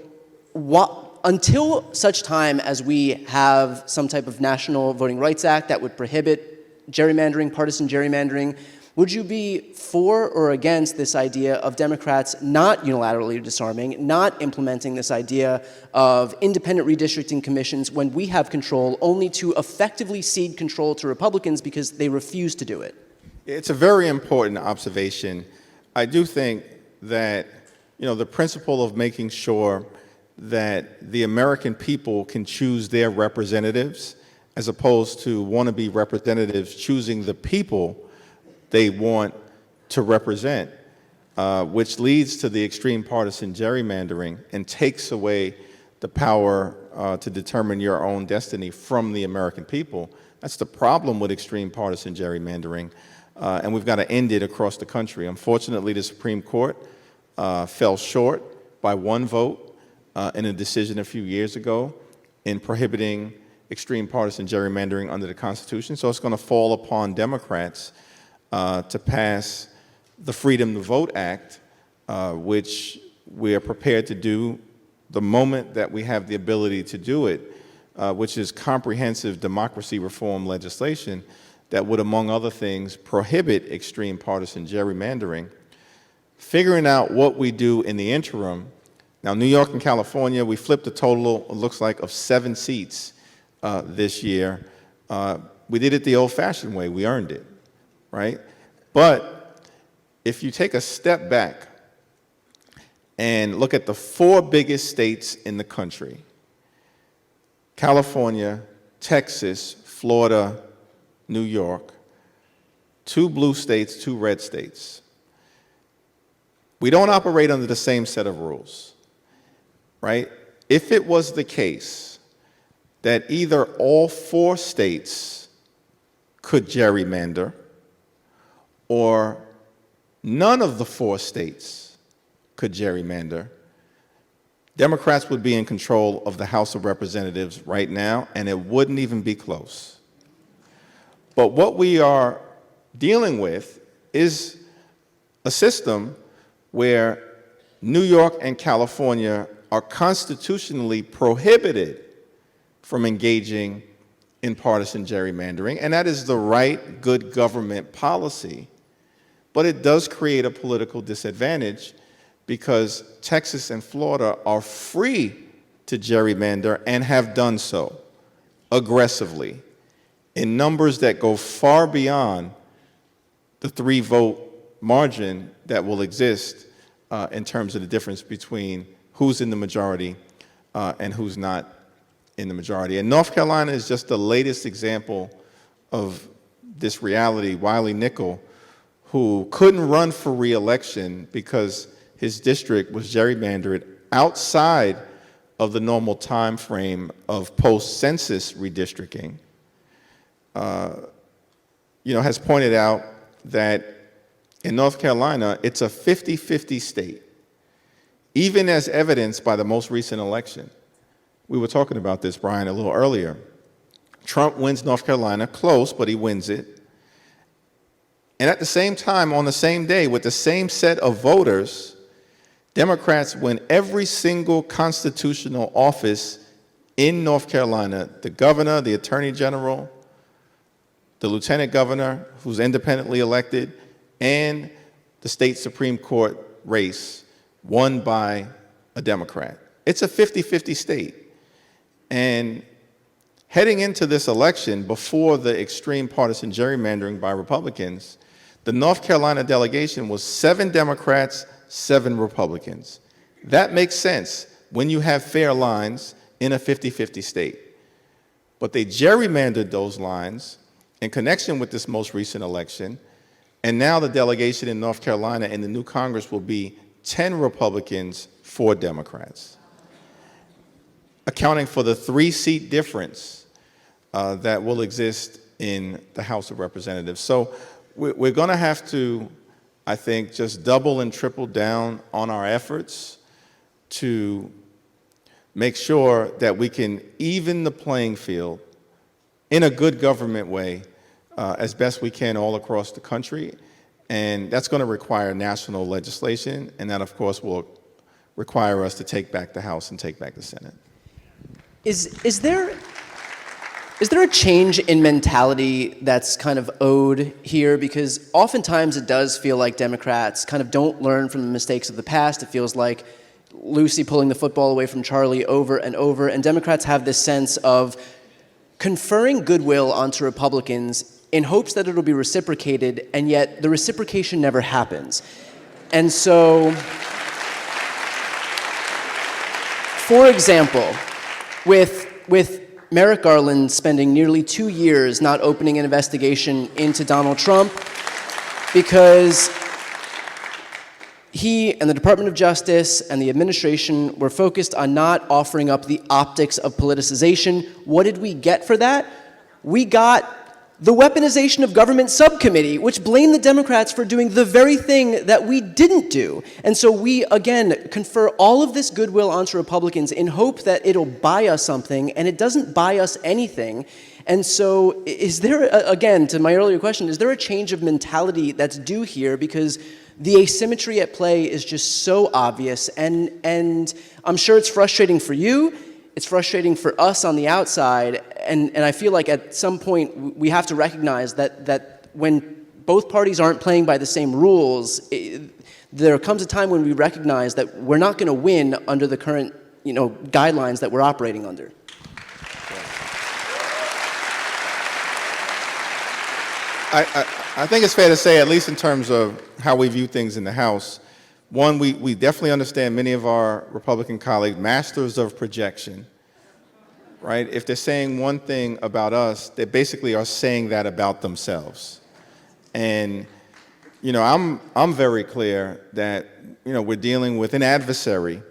until such time as we have some type of national Voting Rights Act that would prohibit gerrymandering, partisan gerrymandering, would you be for or against this idea of Democrats not unilaterally disarming, not implementing this idea of independent redistricting commissions when we have control, only to effectively cede control to Republicans because they refuse to do it? It's a very important observation. I do think that, the principle of making sure that the American people can choose their representatives as opposed to wannabe representatives choosing the people they want to represent, which leads to the extreme partisan gerrymandering and takes away the power to determine your own destiny from the American people. That's the problem with extreme partisan gerrymandering, and we've got to end it across the country. Unfortunately, the Supreme Court fell short by one vote in a decision a few years ago in prohibiting extreme partisan gerrymandering under the Constitution, so it's going to fall upon Democrats to pass the Freedom to Vote Act, which we are prepared to do the moment that we have the ability to do it, which is comprehensive democracy reform legislation that would, among other things, prohibit extreme partisan gerrymandering. Figuring out what we do in the interim. Now, New York and California, we flipped a total, it looks like, of 7 seats this year. We did it the old-fashioned way. We earned it. Right? But if you take a step back and look at the 4 biggest states in the country, California, Texas, Florida, New York, 2 blue states, 2 red states, we don't operate under the same set of rules, right? If it was the case that either all 4 states could gerrymander, or none of the 4 states could gerrymander, Democrats would be in control of the House of Representatives right now, and it wouldn't even be close. But what we are dealing with is a system where New York and California are constitutionally prohibited from engaging in partisan gerrymandering, and that is the right good government policy. But it does create a political disadvantage because Texas and Florida are free to gerrymander and have done so aggressively in numbers that go far beyond the 3-vote margin that will exist in terms of the difference between who's in the majority and who's not in the majority. And North Carolina is just the latest example of this reality. Wiley Nickel, who couldn't run for re-election because his district was gerrymandered outside of the normal time frame of post-census redistricting, has pointed out that in North Carolina, it's a 50-50 state, even as evidenced by the most recent election. We were talking about this, Brian, a little earlier. Trump wins North Carolina, close, but he wins it. And at the same time, on the same day, with the same set of voters, Democrats win every single constitutional office in North Carolina: the governor, the attorney general, the lieutenant governor, who's independently elected, and the state Supreme Court race won by a Democrat. It's a 50-50 state. And heading into this election, before the extreme partisan gerrymandering by Republicans, the North Carolina delegation was 7 Democrats, 7 Republicans. That makes sense when you have fair lines in a 50-50 state. But they gerrymandered those lines in connection with this most recent election, and now the delegation in North Carolina and the new Congress will be 10 Republicans, 4 Democrats, accounting for the 3-seat difference that will exist in the House of Representatives. So we're going to have to, I think, just double and triple down on our efforts to make sure that we can even the playing field in a good government way as best we can all across the country. And that's going to require national legislation, and that, of course, will require us to take back the House and take back the Senate. Is there a change in mentality that's kind of owed here? Because oftentimes it does feel like Democrats kind of don't learn from the mistakes of the past. It feels like Lucy pulling the football away from Charlie over and over. And Democrats have this sense of conferring goodwill onto Republicans in hopes that it'll be reciprocated, and yet the reciprocation never happens. And so, for example, with Merrick Garland spending nearly 2 years not opening an investigation into Donald Trump because he and the Department of Justice and the administration were focused on not offering up the optics of politicization. What did we get for that? We got the weaponization of government subcommittee, which blamed the Democrats for doing the very thing that we didn't do. And so we, again, confer all of this goodwill onto Republicans in hope that it'll buy us something, and it doesn't buy us anything. And so is there, again, to my earlier question, is there a change of mentality that's due here? Because the asymmetry at play is just so obvious, and I'm sure it's frustrating for you. It's frustrating for us on the outside, and I feel like at some point we have to recognize that when both parties aren't playing by the same rules, there comes a time when we recognize that we're not going to win under the current, guidelines that we're operating under. I think it's fair to say, at least in terms of how we view things in the House, one, we definitely understand many of our Republican colleagues, masters of projection, right? If they're saying one thing about us, they basically are saying that about themselves. And, I'm very clear that, we're dealing with an adversary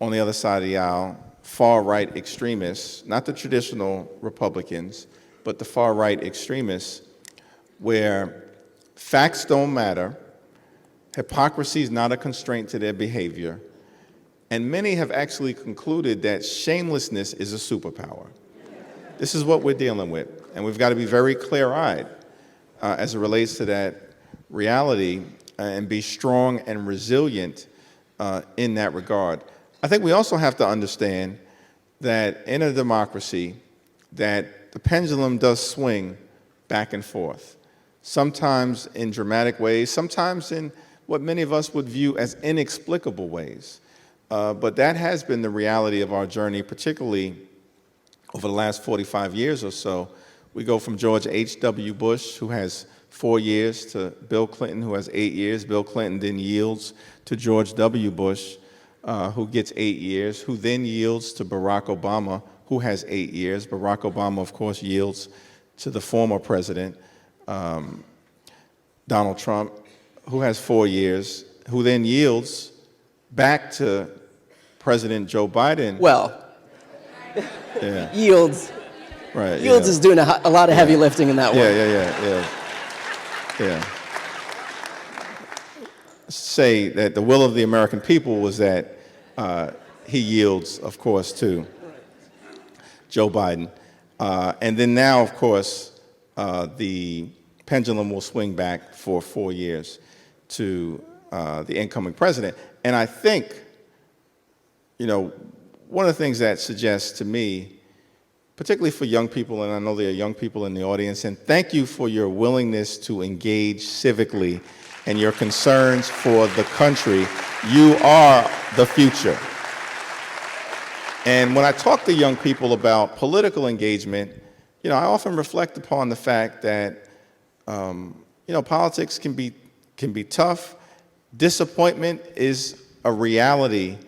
on the other side of the aisle, far-right extremists, not the traditional Republicans, but the far-right extremists, where facts don't matter, hypocrisy is not a constraint to their behavior, and many have actually concluded that shamelessness is a superpower. This is what we're dealing with, and we've got to be very clear-eyed as it relates to that reality and be strong and resilient in that regard. I think we also have to understand that in a democracy, that the pendulum does swing back and forth, sometimes in dramatic ways, sometimes in what many of us would view as inexplicable ways. But that has been the reality of our journey, particularly over the last 45 years or so. We go from George H.W. Bush, who has 4 years, to Bill Clinton, who has 8 years. Bill Clinton then yields to George W. Bush, who gets 8 years, who then yields to Barack Obama, who has 8 years. Barack Obama, of course, yields to the former president, Donald Trump, who has 4 years, who then yields back to President Joe Biden. Well, Yeah. Yields. Right. Yields is doing a lot of heavy lifting in that one. Yeah. Say that the will of the American people was that he yields, of course, to Joe Biden. And then now, of course, the pendulum will swing back for 4 years to the incoming president. And I think, one of the things that suggests to me, particularly for young people, and I know there are young people in the audience, and thank you for your willingness to engage civically and your concerns for the country. You are the future. And when I talk to young people about political engagement, I often reflect upon the fact that, politics can be tough. Disappointment is a reality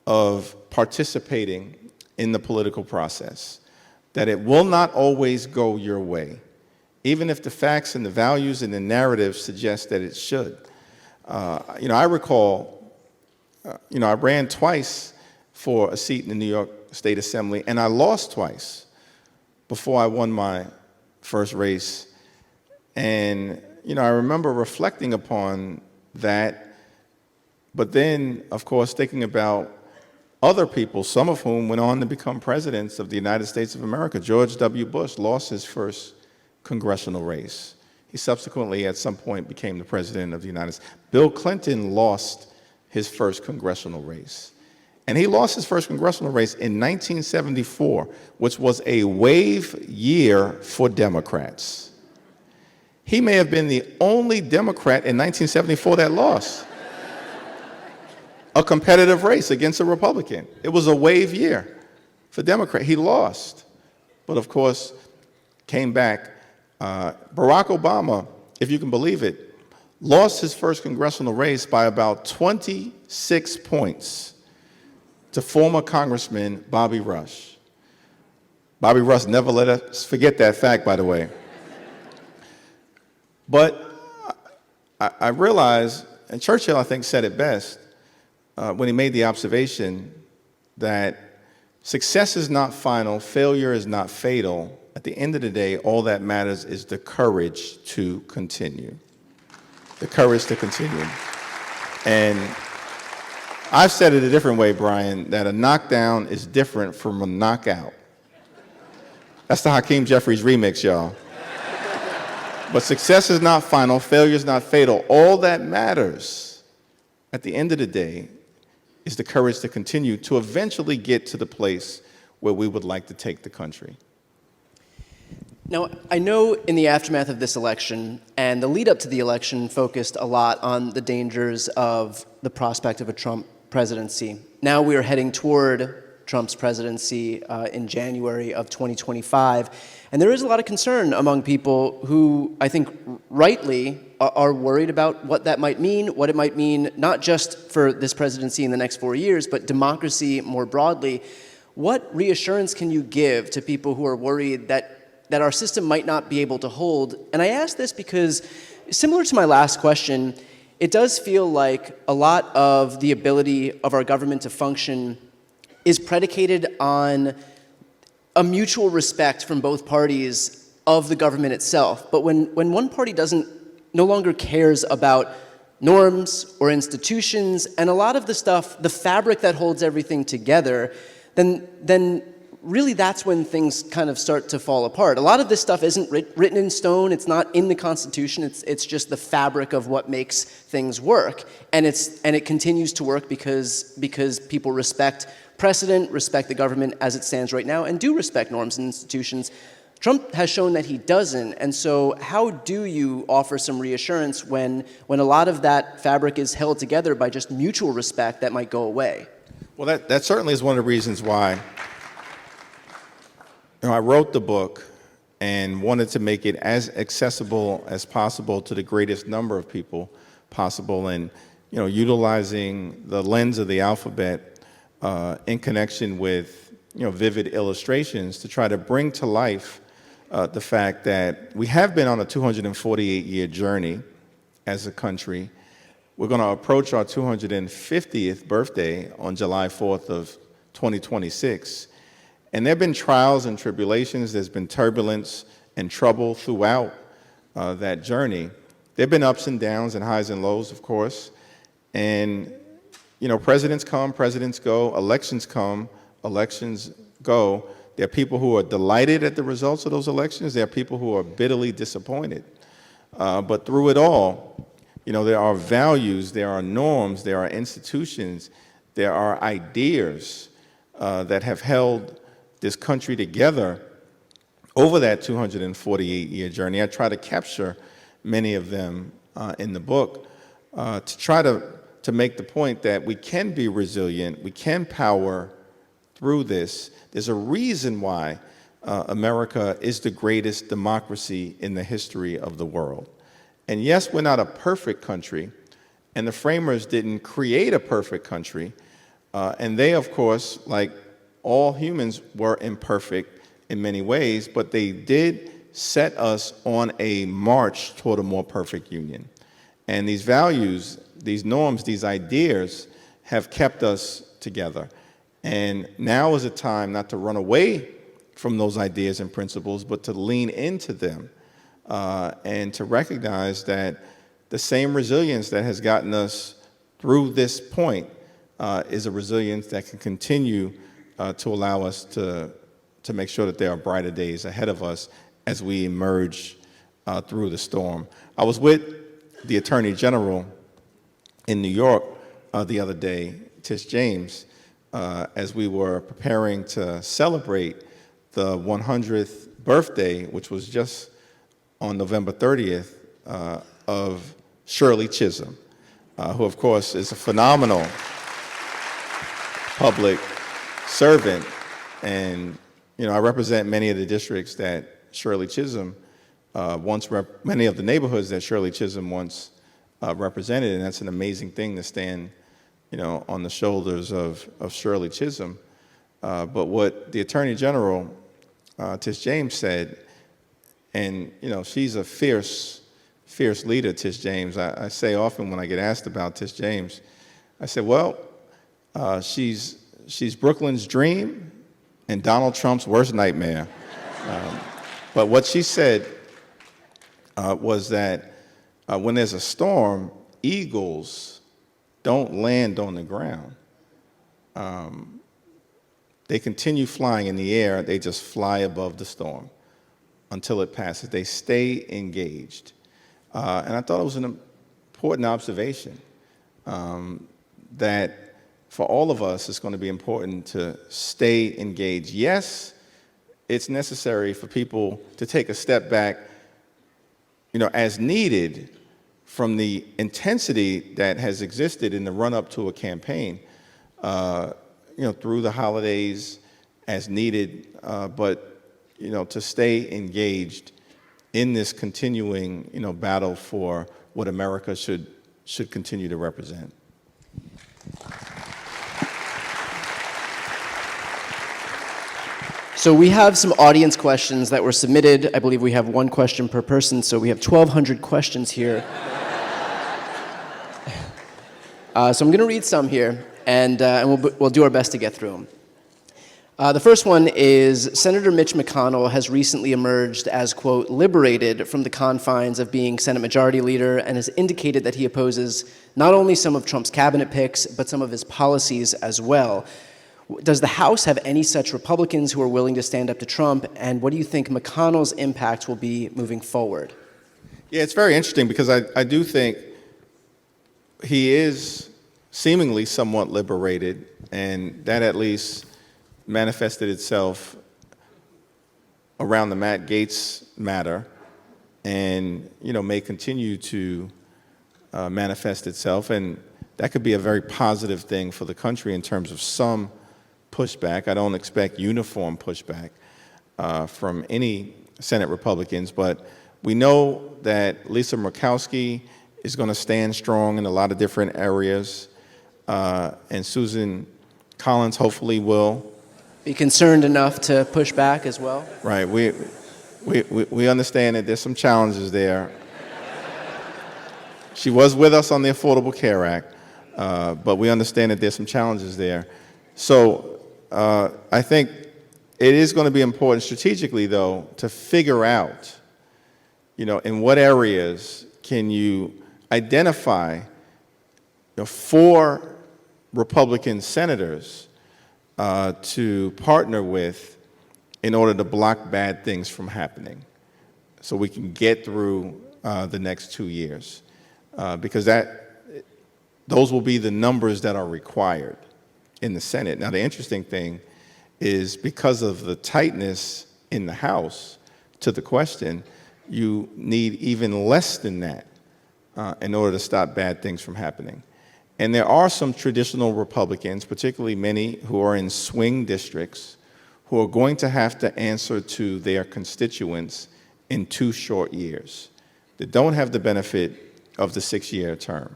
of participating in the political process, that it will not always go your way, even if the facts and the values and the narrative suggest that it should. I recall, I ran twice for a seat in the New York State Assembly, and I lost twice before I won my first race. And, I remember reflecting upon that, but then, of course, thinking about other people, some of whom went on to become presidents of the United States of America. George W. Bush lost his first congressional race. He subsequently, at some point, became the president of the United States. Bill Clinton lost his first congressional race. And he lost his first congressional race in 1974, which was a wave year for Democrats. He may have been the only Democrat in 1974 that lost a competitive race against a Republican. It was a wave year for Democrat. He lost, but of course, came back. Barack Obama, if you can believe it, lost his first congressional race by about 26 points to former Congressman Bobby Rush. Bobby Rush never let us forget that fact, by the way. But I realize, and Churchill, I think, said it best when he made the observation that success is not final, failure is not fatal. At the end of the day, all that matters is the courage to continue. The courage to continue. And I've said it a different way, Brian, that a knockdown is different from a knockout. That's the Hakeem Jeffries remix, y'all. But success is not final, failure is not fatal. All that matters at the end of the day is the courage to continue to eventually get to the place where we would like to take the country. Now, I know in the aftermath of this election and the lead up to the election focused a lot on the dangers of the prospect of a Trump presidency. Now we are heading toward Trump's presidency in January of 2025. And there is a lot of concern among people who I think rightly are worried about what that might mean, what it might mean not just for this presidency in the next 4 years, but democracy more broadly. What reassurance can you give to people who are worried that our system might not be able to hold? And I ask this because, similar to my last question, it does feel like a lot of the ability of our government to function is predicated on a mutual respect from both parties of the government itself. But when one party no longer cares about norms or institutions and a lot of the stuff, the fabric that holds everything together, then really that's when things kind of start to fall apart. A lot of this stuff isn't written in stone. It's not in the Constitution. It's just the fabric of what makes things work. And it continues to work because people respect precedent, respect the government as it stands right now, and do respect norms and institutions. Trump has shown that he doesn't. And so how do you offer some reassurance when a lot of that fabric is held together by just mutual respect that might go away? Well, that certainly is one of the reasons why I wrote the book and wanted to make it as accessible as possible to the greatest number of people possible, and utilizing the lens of the alphabet in connection with vivid illustrations to try to bring to life the fact that we have been on a 248-year journey as a country. We're going to approach our 250th birthday on July 4th of 2026. And there have been trials and tribulations. There's been turbulence and trouble throughout that journey. There have been ups and downs and highs and lows, of course. And, presidents come, presidents go, elections come, elections go. There are people who are delighted at the results of those elections. There are people who are bitterly disappointed. But through it all, there are values, there are norms, there are institutions, there are ideas that have held this country together over that 248-year journey. I try to capture many of them in the book to try to make the point that we can be resilient, we can power through this. There's a reason why America is the greatest democracy in the history of the world. And yes, we're not a perfect country, and the framers didn't create a perfect country, and they, of course, like all humans, were imperfect in many ways, but they did set us on a march toward a more perfect union. And these values, these norms, these ideas have kept us together. And now is a time not to run away from those ideas and principles, but to lean into them and to recognize that the same resilience that has gotten us through this point is a resilience that can continue to allow us to make sure that there are brighter days ahead of us as we emerge through the storm. I was with the Attorney General in New York the other day, Tish James, as we were preparing to celebrate the 100th birthday, which was just on November 30th, of Shirley Chisholm, who, of course, is a phenomenal public servant. And, I represent many of the districts that Shirley Chisholm many of the neighborhoods that Shirley Chisholm once represented, and that's an amazing thing to stand, on the shoulders of Shirley Chisholm. But what the Attorney General, Tish James, said, and, she's a fierce leader, Tish James. I say often when I get asked about Tish James, I say, well, she's Brooklyn's dream and Donald Trump's worst nightmare. But what she said was that when there's a storm, eagles don't land on the ground. They continue flying in the air. They just fly above the storm until it passes. They stay engaged. And I thought it was an important observation that for all of us, it's going to be important to stay engaged. Yes, it's necessary for people to take a step back, as needed from the intensity that has existed in the run-up to a campaign, through the holidays as needed, but, to stay engaged in this continuing, battle for what America should continue to represent. So we have some audience questions that were submitted. I believe we have one question per person, so we have 1,200 questions here. So I'm going to read some here, and we'll do our best to get through them. The first one is, Senator Mitch McConnell has recently emerged as, quote, liberated from the confines of being Senate Majority Leader and has indicated that he opposes not only some of Trump's cabinet picks, but some of his policies as well. Does the House have any such Republicans who are willing to stand up to Trump, and what do you think McConnell's impact will be moving forward? Yeah, it's very interesting because I do think he is seemingly somewhat liberated, and that at least manifested itself around the Matt Gaetz matter and, may continue to manifest itself. And that could be a very positive thing for the country in terms of some pushback. I don't expect uniform pushback from any Senate Republicans, but we know that Lisa Murkowski is going to stand strong in a lot of different areas, and Susan Collins hopefully will be concerned enough to push back as well? Right. We understand that there's some challenges there. She was with us on the Affordable Care Act, but we understand that there's some challenges there. So I think it is going to be important strategically, though, to figure out, in what areas can you identify 4 Republican senators to partner with in order to block bad things from happening so we can get through the next 2 years. Because those will be the numbers that are required in the Senate. Now, the interesting thing is because of the tightness in the House to the question, you need even less than that in order to stop bad things from happening. And there are some traditional Republicans, particularly many who are in swing districts, who are going to have to answer to their constituents in 2 short years that don't have the benefit of the 6-year term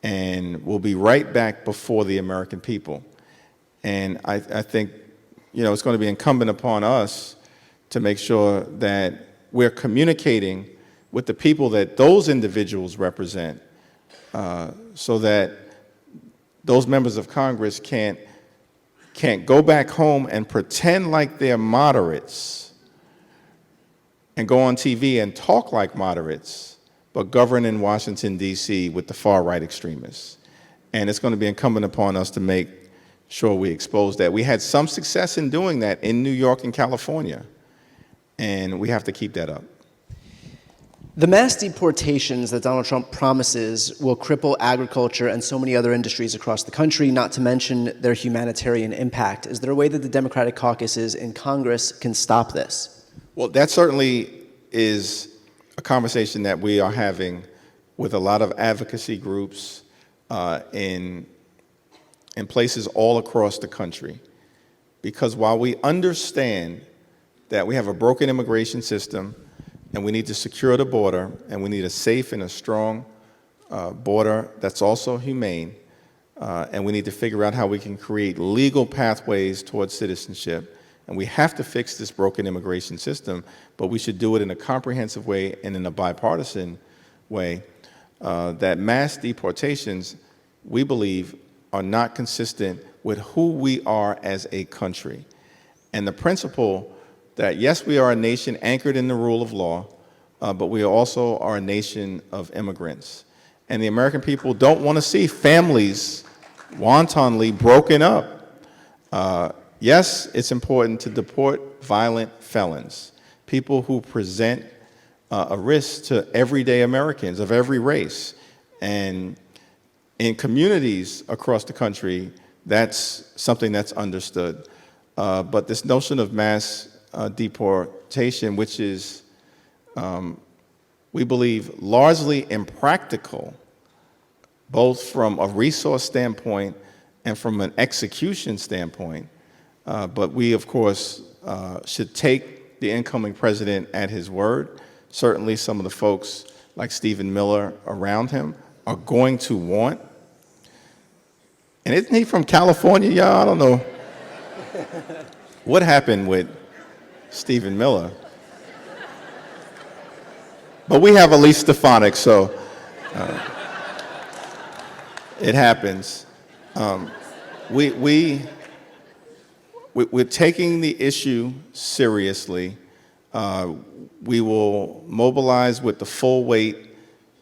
and will be right back before the American people. And I think, it's going to be incumbent upon us to make sure that we're communicating with the people that those individuals represent, so that those members of Congress can't go back home and pretend like they're moderates and go on TV and talk like moderates, but govern in Washington, D.C. with the far-right extremists. And it's going to be incumbent upon us to make sure we expose that. We had some success in doing that in New York and California, and we have to keep that up. The mass deportations that Donald Trump promises will cripple agriculture and so many other industries across the country, not to mention their humanitarian impact. Is there a way that the Democratic caucuses in Congress can stop this? Well, that certainly is a conversation that we are having with a lot of advocacy groups in places all across the country. Because while we understand that we have a broken immigration system and we need to secure the border and we need a safe and a strong border that's also humane, and we need to figure out how we can create legal pathways towards citizenship, and we have to fix this broken immigration system, but we should do it in a comprehensive way and in a bipartisan way, that mass deportations, we believe, are not consistent with who we are as a country. And the principle that, yes, we are a nation anchored in the rule of law, but we also are a nation of immigrants. And the American people don't want to see families wantonly broken up. Yes, it's important to deport violent felons, people who present a risk to everyday Americans of every race. And in communities across the country, that's something that's understood. But this notion of mass deportation, which is, we believe, largely impractical, both from a resource standpoint and from an execution standpoint. But we, of course, should take the incoming president at his word. Certainly some of the folks like Stephen Miller around him are going to want. And isn't he from California, y'all? I don't know what happened with Stephen Miller. But we have Elise Stefanik, so it happens. We're taking the issue seriously. We will mobilize with the full weight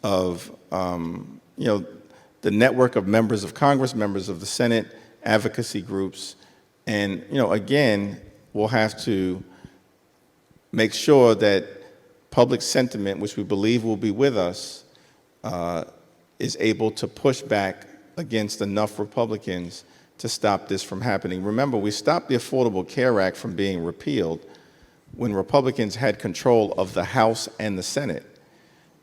of, the network of members of Congress, members of the Senate, advocacy groups, and, again, we'll have to make sure that public sentiment, which we believe will be with us, is able to push back against enough Republicans to stop this from happening. Remember, we stopped the Affordable Care Act from being repealed when Republicans had control of the House and the Senate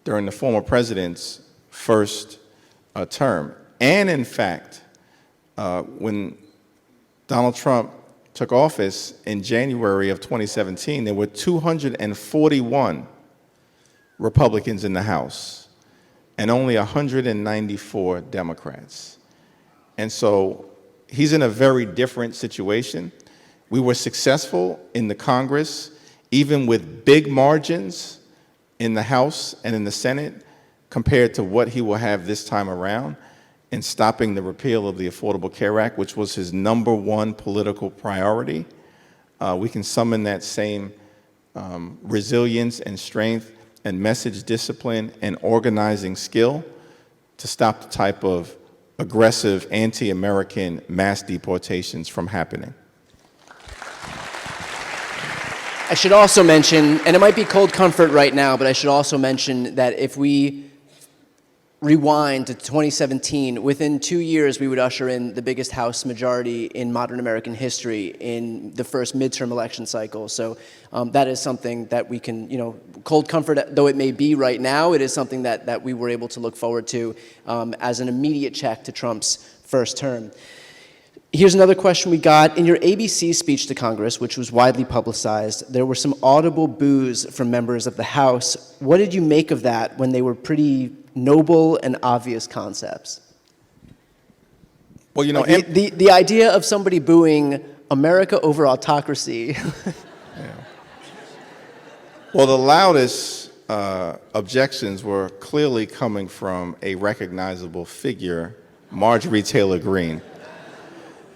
during the former president's first term. And in fact, when Donald Trump took office in January of 2017, there were 241 Republicans in the House and only 194 Democrats. And so he's in a very different situation. We were successful in the Congress, even with big margins in the House and in the Senate, compared to what he will have this time around in stopping the repeal of the Affordable Care Act, which was his #1 political priority. We can summon that same resilience and strength and message discipline and organizing skill to stop the type of aggressive anti-American mass deportations from happening. I should also mention, and it might be cold comfort right now, but I should also mention that if we rewind to 2017, within 2 years we would usher in the biggest House majority in modern American history in the first midterm election cycle. So that is something that we can, cold comfort though it may be right now, it is something that we were able to look forward to as an immediate check to Trump's first term. Here's another question we got. In your ABC speech to Congress, which was widely publicized, there were some audible boos from members of the House. What did you make of that when they were pretty noble and obvious concepts? Well, the idea of somebody booing America over autocracy. Yeah. Well, the loudest objections were clearly coming from a recognizable figure, Marjorie Taylor Greene.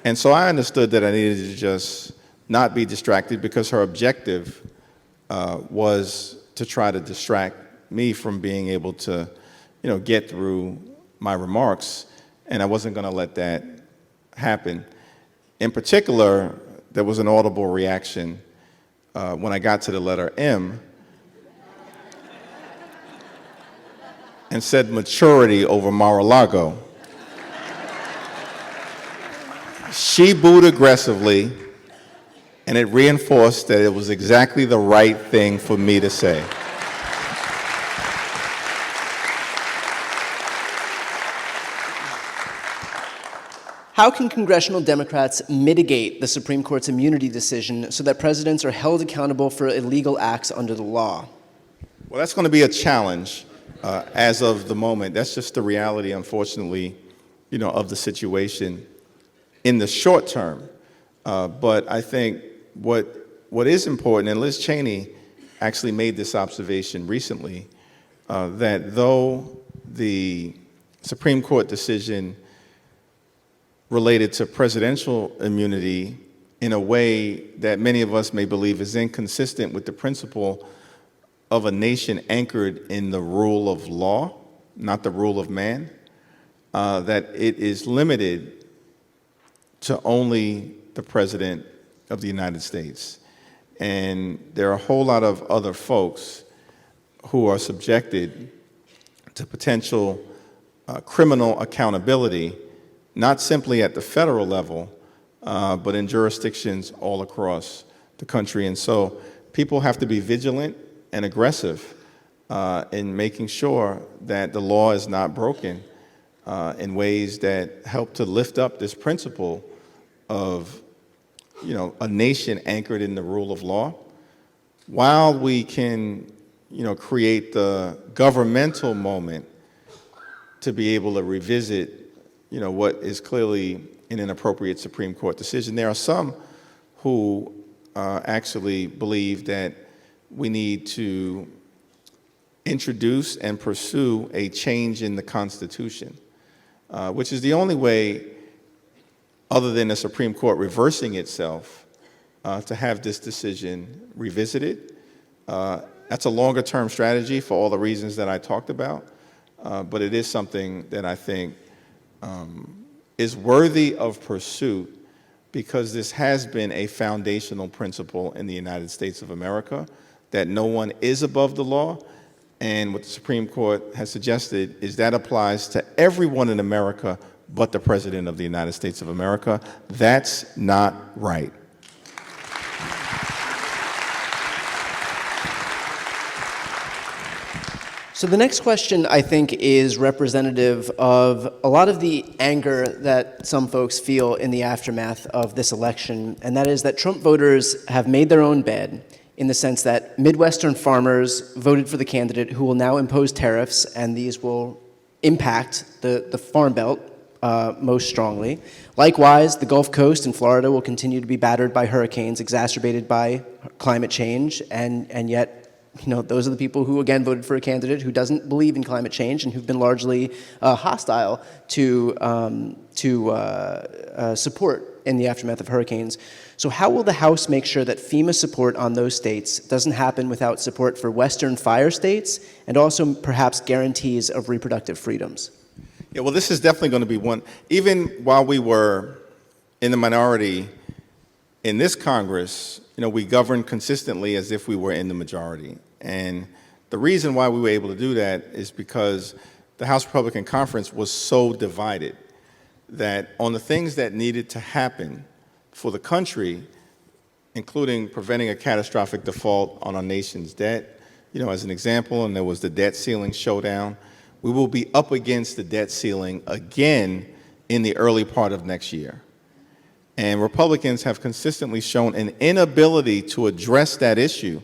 And so I understood that I needed to just not be distracted because her objective was to try to distract me from being able to, get through my remarks. and I wasn't going to let that happen. In particular, there was an audible reaction when I got to the letter M and said maturity over Mar-a-Lago. She booed aggressively, and it reinforced that it was exactly the right thing for me to say. How can congressional Democrats mitigate the Supreme Court's immunity decision so that presidents are held accountable for illegal acts under the law? Well, that's going to be a challenge as of the moment. That's just the reality, unfortunately, of the situation in the short term. But I think what is important, and Liz Cheney actually made this observation recently, that though the Supreme Court decision related to presidential immunity in a way that many of us may believe is inconsistent with the principle of a nation anchored in the rule of law, not the rule of man, that it is limited to only the President of the United States. And there are a whole lot of other folks who are subjected to potential criminal accountability, not simply at the federal level, but in jurisdictions all across the country. And so people have to be vigilant and aggressive in making sure that the law is not broken in ways that help to lift up this principle of, a nation anchored in the rule of law, while we can, create the governmental moment to be able to revisit what is clearly an inappropriate Supreme Court decision. There are some who actually believe that we need to introduce and pursue a change in the Constitution, which is the only way, other than the Supreme Court reversing itself, to have this decision revisited. That's a longer-term strategy for all the reasons that I talked about, but it is something that I think is worthy of pursuit, because this has been a foundational principle in the United States of America, that no one is above the law. And what the Supreme Court has suggested is that applies to everyone in America but the President of the United States of America. That's not right. So the next question, I think, is representative of a lot of the anger that some folks feel in the aftermath of this election, and that is that Trump voters have made their own bed, in the sense that Midwestern farmers voted for the candidate who will now impose tariffs, and these will impact the Farm Belt most strongly. Likewise, the Gulf Coast and Florida will continue to be battered by hurricanes exacerbated by climate change, and yet those are the people who, again, voted for a candidate who doesn't believe in climate change and who've been largely hostile to support in the aftermath of hurricanes. So how will the House make sure that FEMA support on those states doesn't happen without support for Western fire states, and also perhaps guarantees of reproductive freedoms? Yeah, well, this is definitely going to be one. Even while we were in the minority in this Congress, we governed consistently as if we were in the majority. And the reason why we were able to do that is because the House Republican Conference was so divided that on the things that needed to happen for the country, including preventing a catastrophic default on our nation's debt, as an example, and there was the debt ceiling showdown, we will be up against the debt ceiling again in the early part of next year. And Republicans have consistently shown an inability to address that issue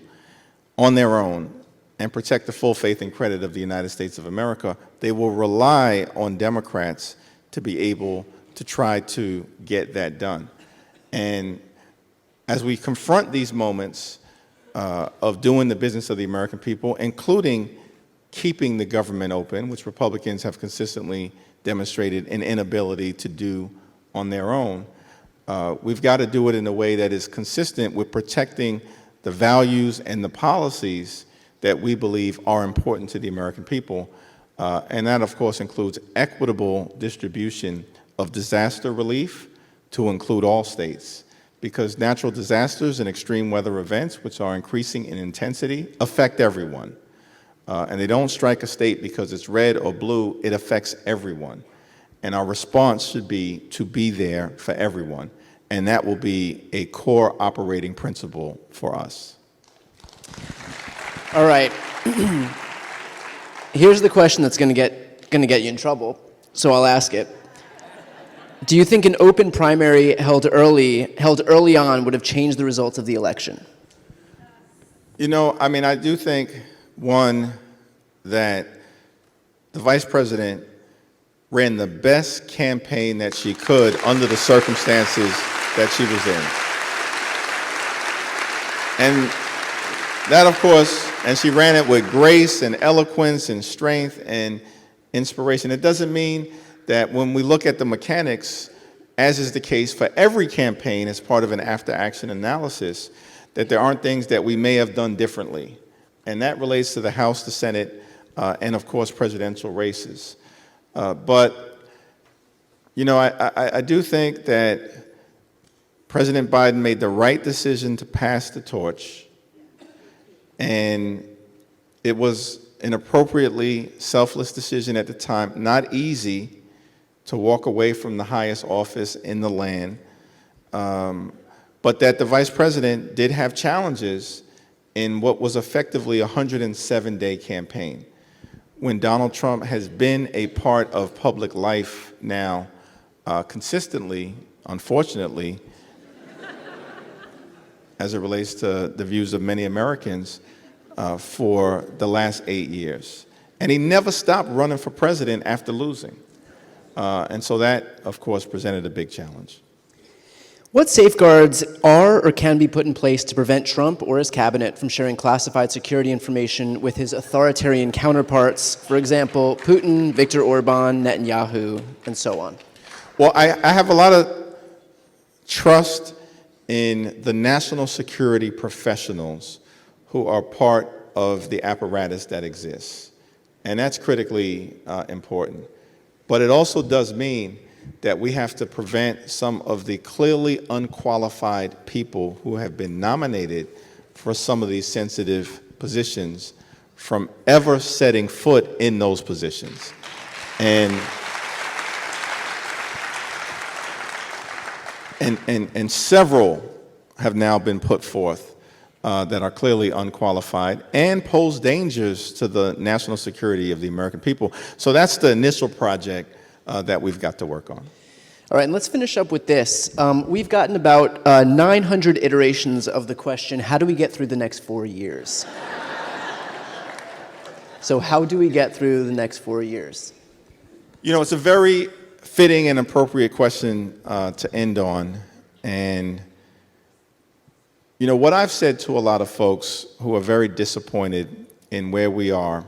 on their own and protect the full faith and credit of the United States of America. They will rely on Democrats to be able to try to get that done. And as we confront these moments of doing the business of the American people, including keeping the government open, which Republicans have consistently demonstrated an inability to do on their own, we've got to do it in a way that is consistent with protecting the values and the policies that we believe are important to the American people. And that, of course, includes equitable distribution of disaster relief to include all states, because natural disasters and extreme weather events, which are increasing in intensity, affect everyone. And they don't strike a state because it's red or blue, it affects everyone. And our response should be to be there for everyone. And that will be a core operating principle for us. All right. Here's the question that's going to get you in trouble, so I'll ask it. Do you think an open primary held early on would have changed the results of the election? You know, I mean, I do think, one, that the vice president ran the best campaign that she could under the circumstances that she was in. And that, of course, and she ran it with grace and eloquence and strength and inspiration. It doesn't mean that when we look at the mechanics, as is the case for every campaign as part of an after-action analysis, that there aren't things that we may have done differently. And that relates to the House, the Senate, and of course, presidential races. But, you know, I do think that President Biden made the right decision to pass the torch, and it was an appropriately selfless decision at the time, not easy to walk away from the highest office in the land, but that the vice president did have challenges in what was effectively a 107-day campaign. When Donald Trump has been a part of public life now consistently, unfortunately, as it relates to the views of many Americans for the last 8 years. And he never stopped running for president after losing. And so that, of course, presented a big challenge. What safeguards are or can be put in place to prevent Trump or his cabinet from sharing classified security information with his authoritarian counterparts, for example, Putin, Viktor Orban, Netanyahu, and so on? Well, I have a lot of trust in the national security professionals who are part of the apparatus that exists. And that's critically important. But it also does mean that we have to prevent some of the clearly unqualified people who have been nominated for some of these sensitive positions from ever setting foot in those positions. And several have now been put forth that are clearly unqualified and pose dangers to the national security of the American people. So that's the initial project that we've got to work on. All right, and let's finish up with this. We've gotten about 900 iterations of the question, how do we get through the next 4 years? So how do we get through the next 4 years? You know, it's a very fitting and appropriate question to end on. And, you know, what I've said to a lot of folks who are very disappointed in where we are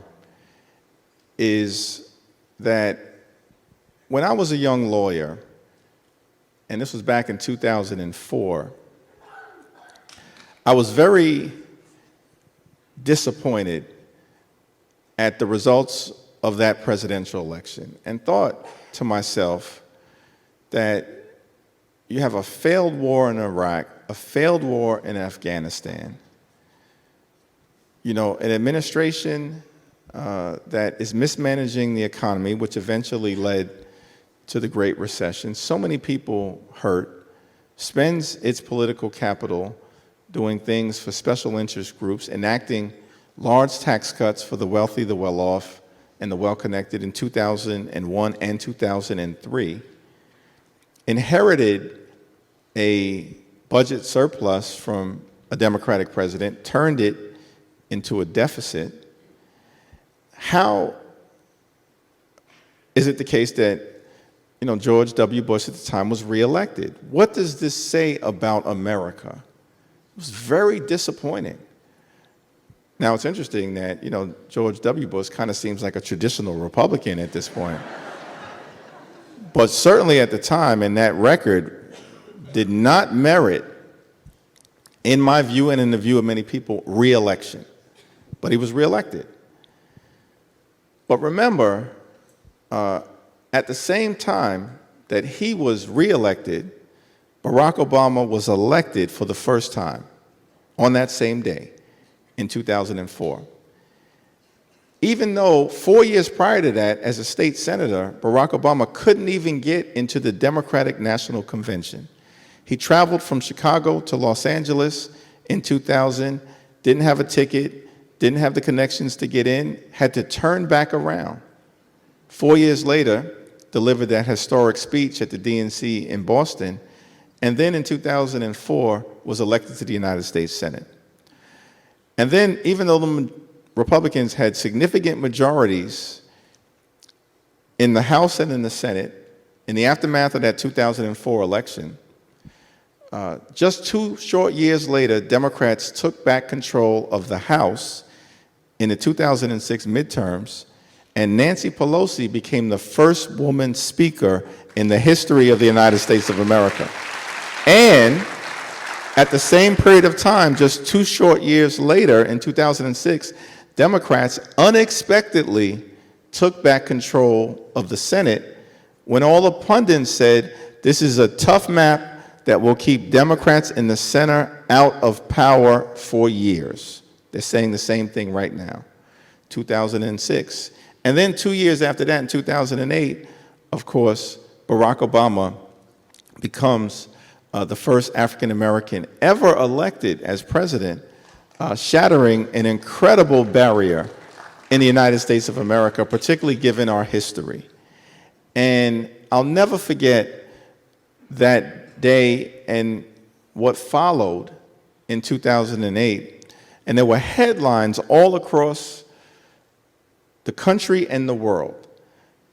is that when I was a young lawyer, and this was back in 2004, I was very disappointed at the results of that presidential election and thought to myself that you have a failed war in Iraq, a failed war in Afghanistan, you know, an administration that is mismanaging the economy, which eventually led to the Great Recession, so many people hurt, spends its political capital doing things for special interest groups, enacting large tax cuts for the wealthy, the well-off, and the well-connected in 2001 and 2003, inherited a budget surplus from a Democratic president, turned it into a deficit. How is it the case that, you know, George W. Bush at the time was reelected? What does this say about America? It was very disappointing. Now, it's interesting that, you know, George W. Bush kind of seems like a traditional Republican at this point. But certainly at the time, and that record did not merit, in my view and in the view of many people, re-election. But he was reelected. But remember, at the same time that he was reelected, Barack Obama was elected for the first time on that same day in 2004. Even though 4 years prior to that, as a state senator, Barack Obama couldn't even get into the Democratic National Convention. He traveled from Chicago to Los Angeles in 2000, didn't have a ticket, didn't have the connections to get in, had to turn back around. 4 years later, delivered that historic speech at the DNC in Boston, and then in 2004 was elected to the United States Senate. And then, even though the Republicans had significant majorities in the House and in the Senate, in the aftermath of that 2004 election, just 2 short years later, Democrats took back control of the House in the 2006 midterms, and Nancy Pelosi became the first woman speaker in the history of the United States of America. And at the same period of time, just 2 short years later, in 2006, Democrats unexpectedly took back control of the Senate when all the pundits said, this is a tough map that will keep Democrats in the center out of power for years. They're saying the same thing right now, 2006. And then 2 years after that, in 2008, of course, Barack Obama becomes the first African-American ever elected as president, shattering an incredible barrier in the United States of America, particularly given our history. And I'll never forget that day and what followed in 2008. And there were headlines all across the country and the world,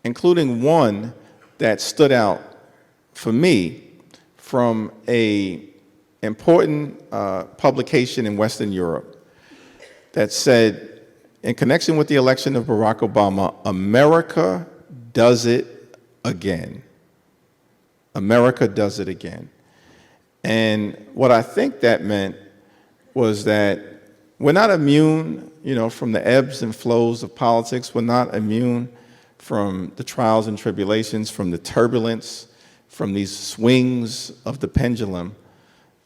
including one that stood out for me from an important publication in Western Europe that said, in connection with the election of Barack Obama, America does it again. America does it again. And what I think that meant was that we're not immune, from the ebbs and flows of politics. We're not immune from the trials and tribulations, from the turbulence, from these swings of the pendulum.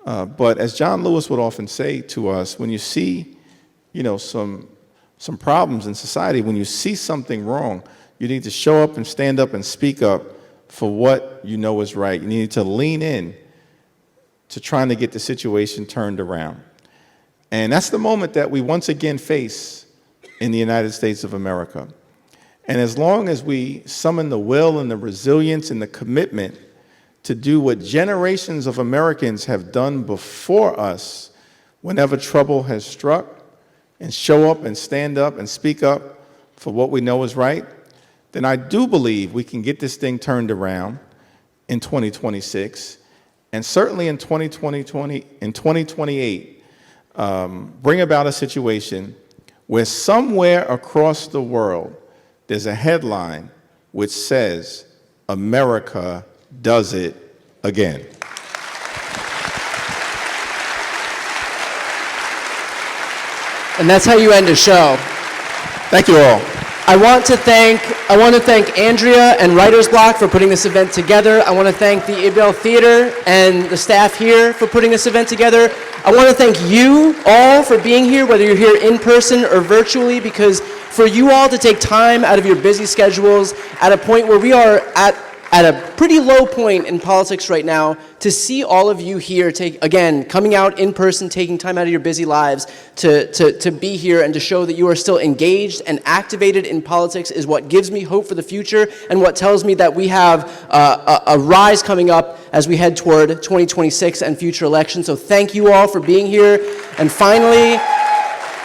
But as John Lewis would often say to us, when you see, some problems in society, when you see something wrong, you need to show up and stand up and speak up for what you know is right. You need to lean in to trying to get the situation turned around. And that's the moment that we once again face in the United States of America. And as long as we summon the will and the resilience and the commitment to do what generations of Americans have done before us whenever trouble has struck, and show up and stand up and speak up for what we know is right, then I do believe we can get this thing turned around in 2026, and certainly in 2028, bring about a situation where somewhere across the world there's a headline which says, America does it again. And that's how you end a show. Thank you all. I want to thank Andrea and Writer's Block for putting this event together. I want to thank the Ebell Theater and the staff here for putting this event together. I want to thank you all for being here, whether you're here in person or virtually, because for you all to take time out of your busy schedules at a point where we are at a pretty low point in politics right now, to see all of you here coming out in person, taking time out of your busy lives to be here and to show that you are still engaged and activated in politics is what gives me hope for the future and what tells me that we have a rise coming up as we head toward 2026 and future elections. So thank you all for being here. And finally,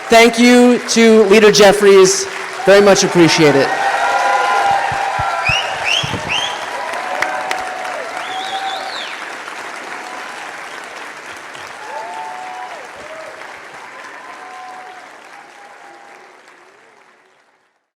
thank you to Leader Jeffries. Very much appreciate it.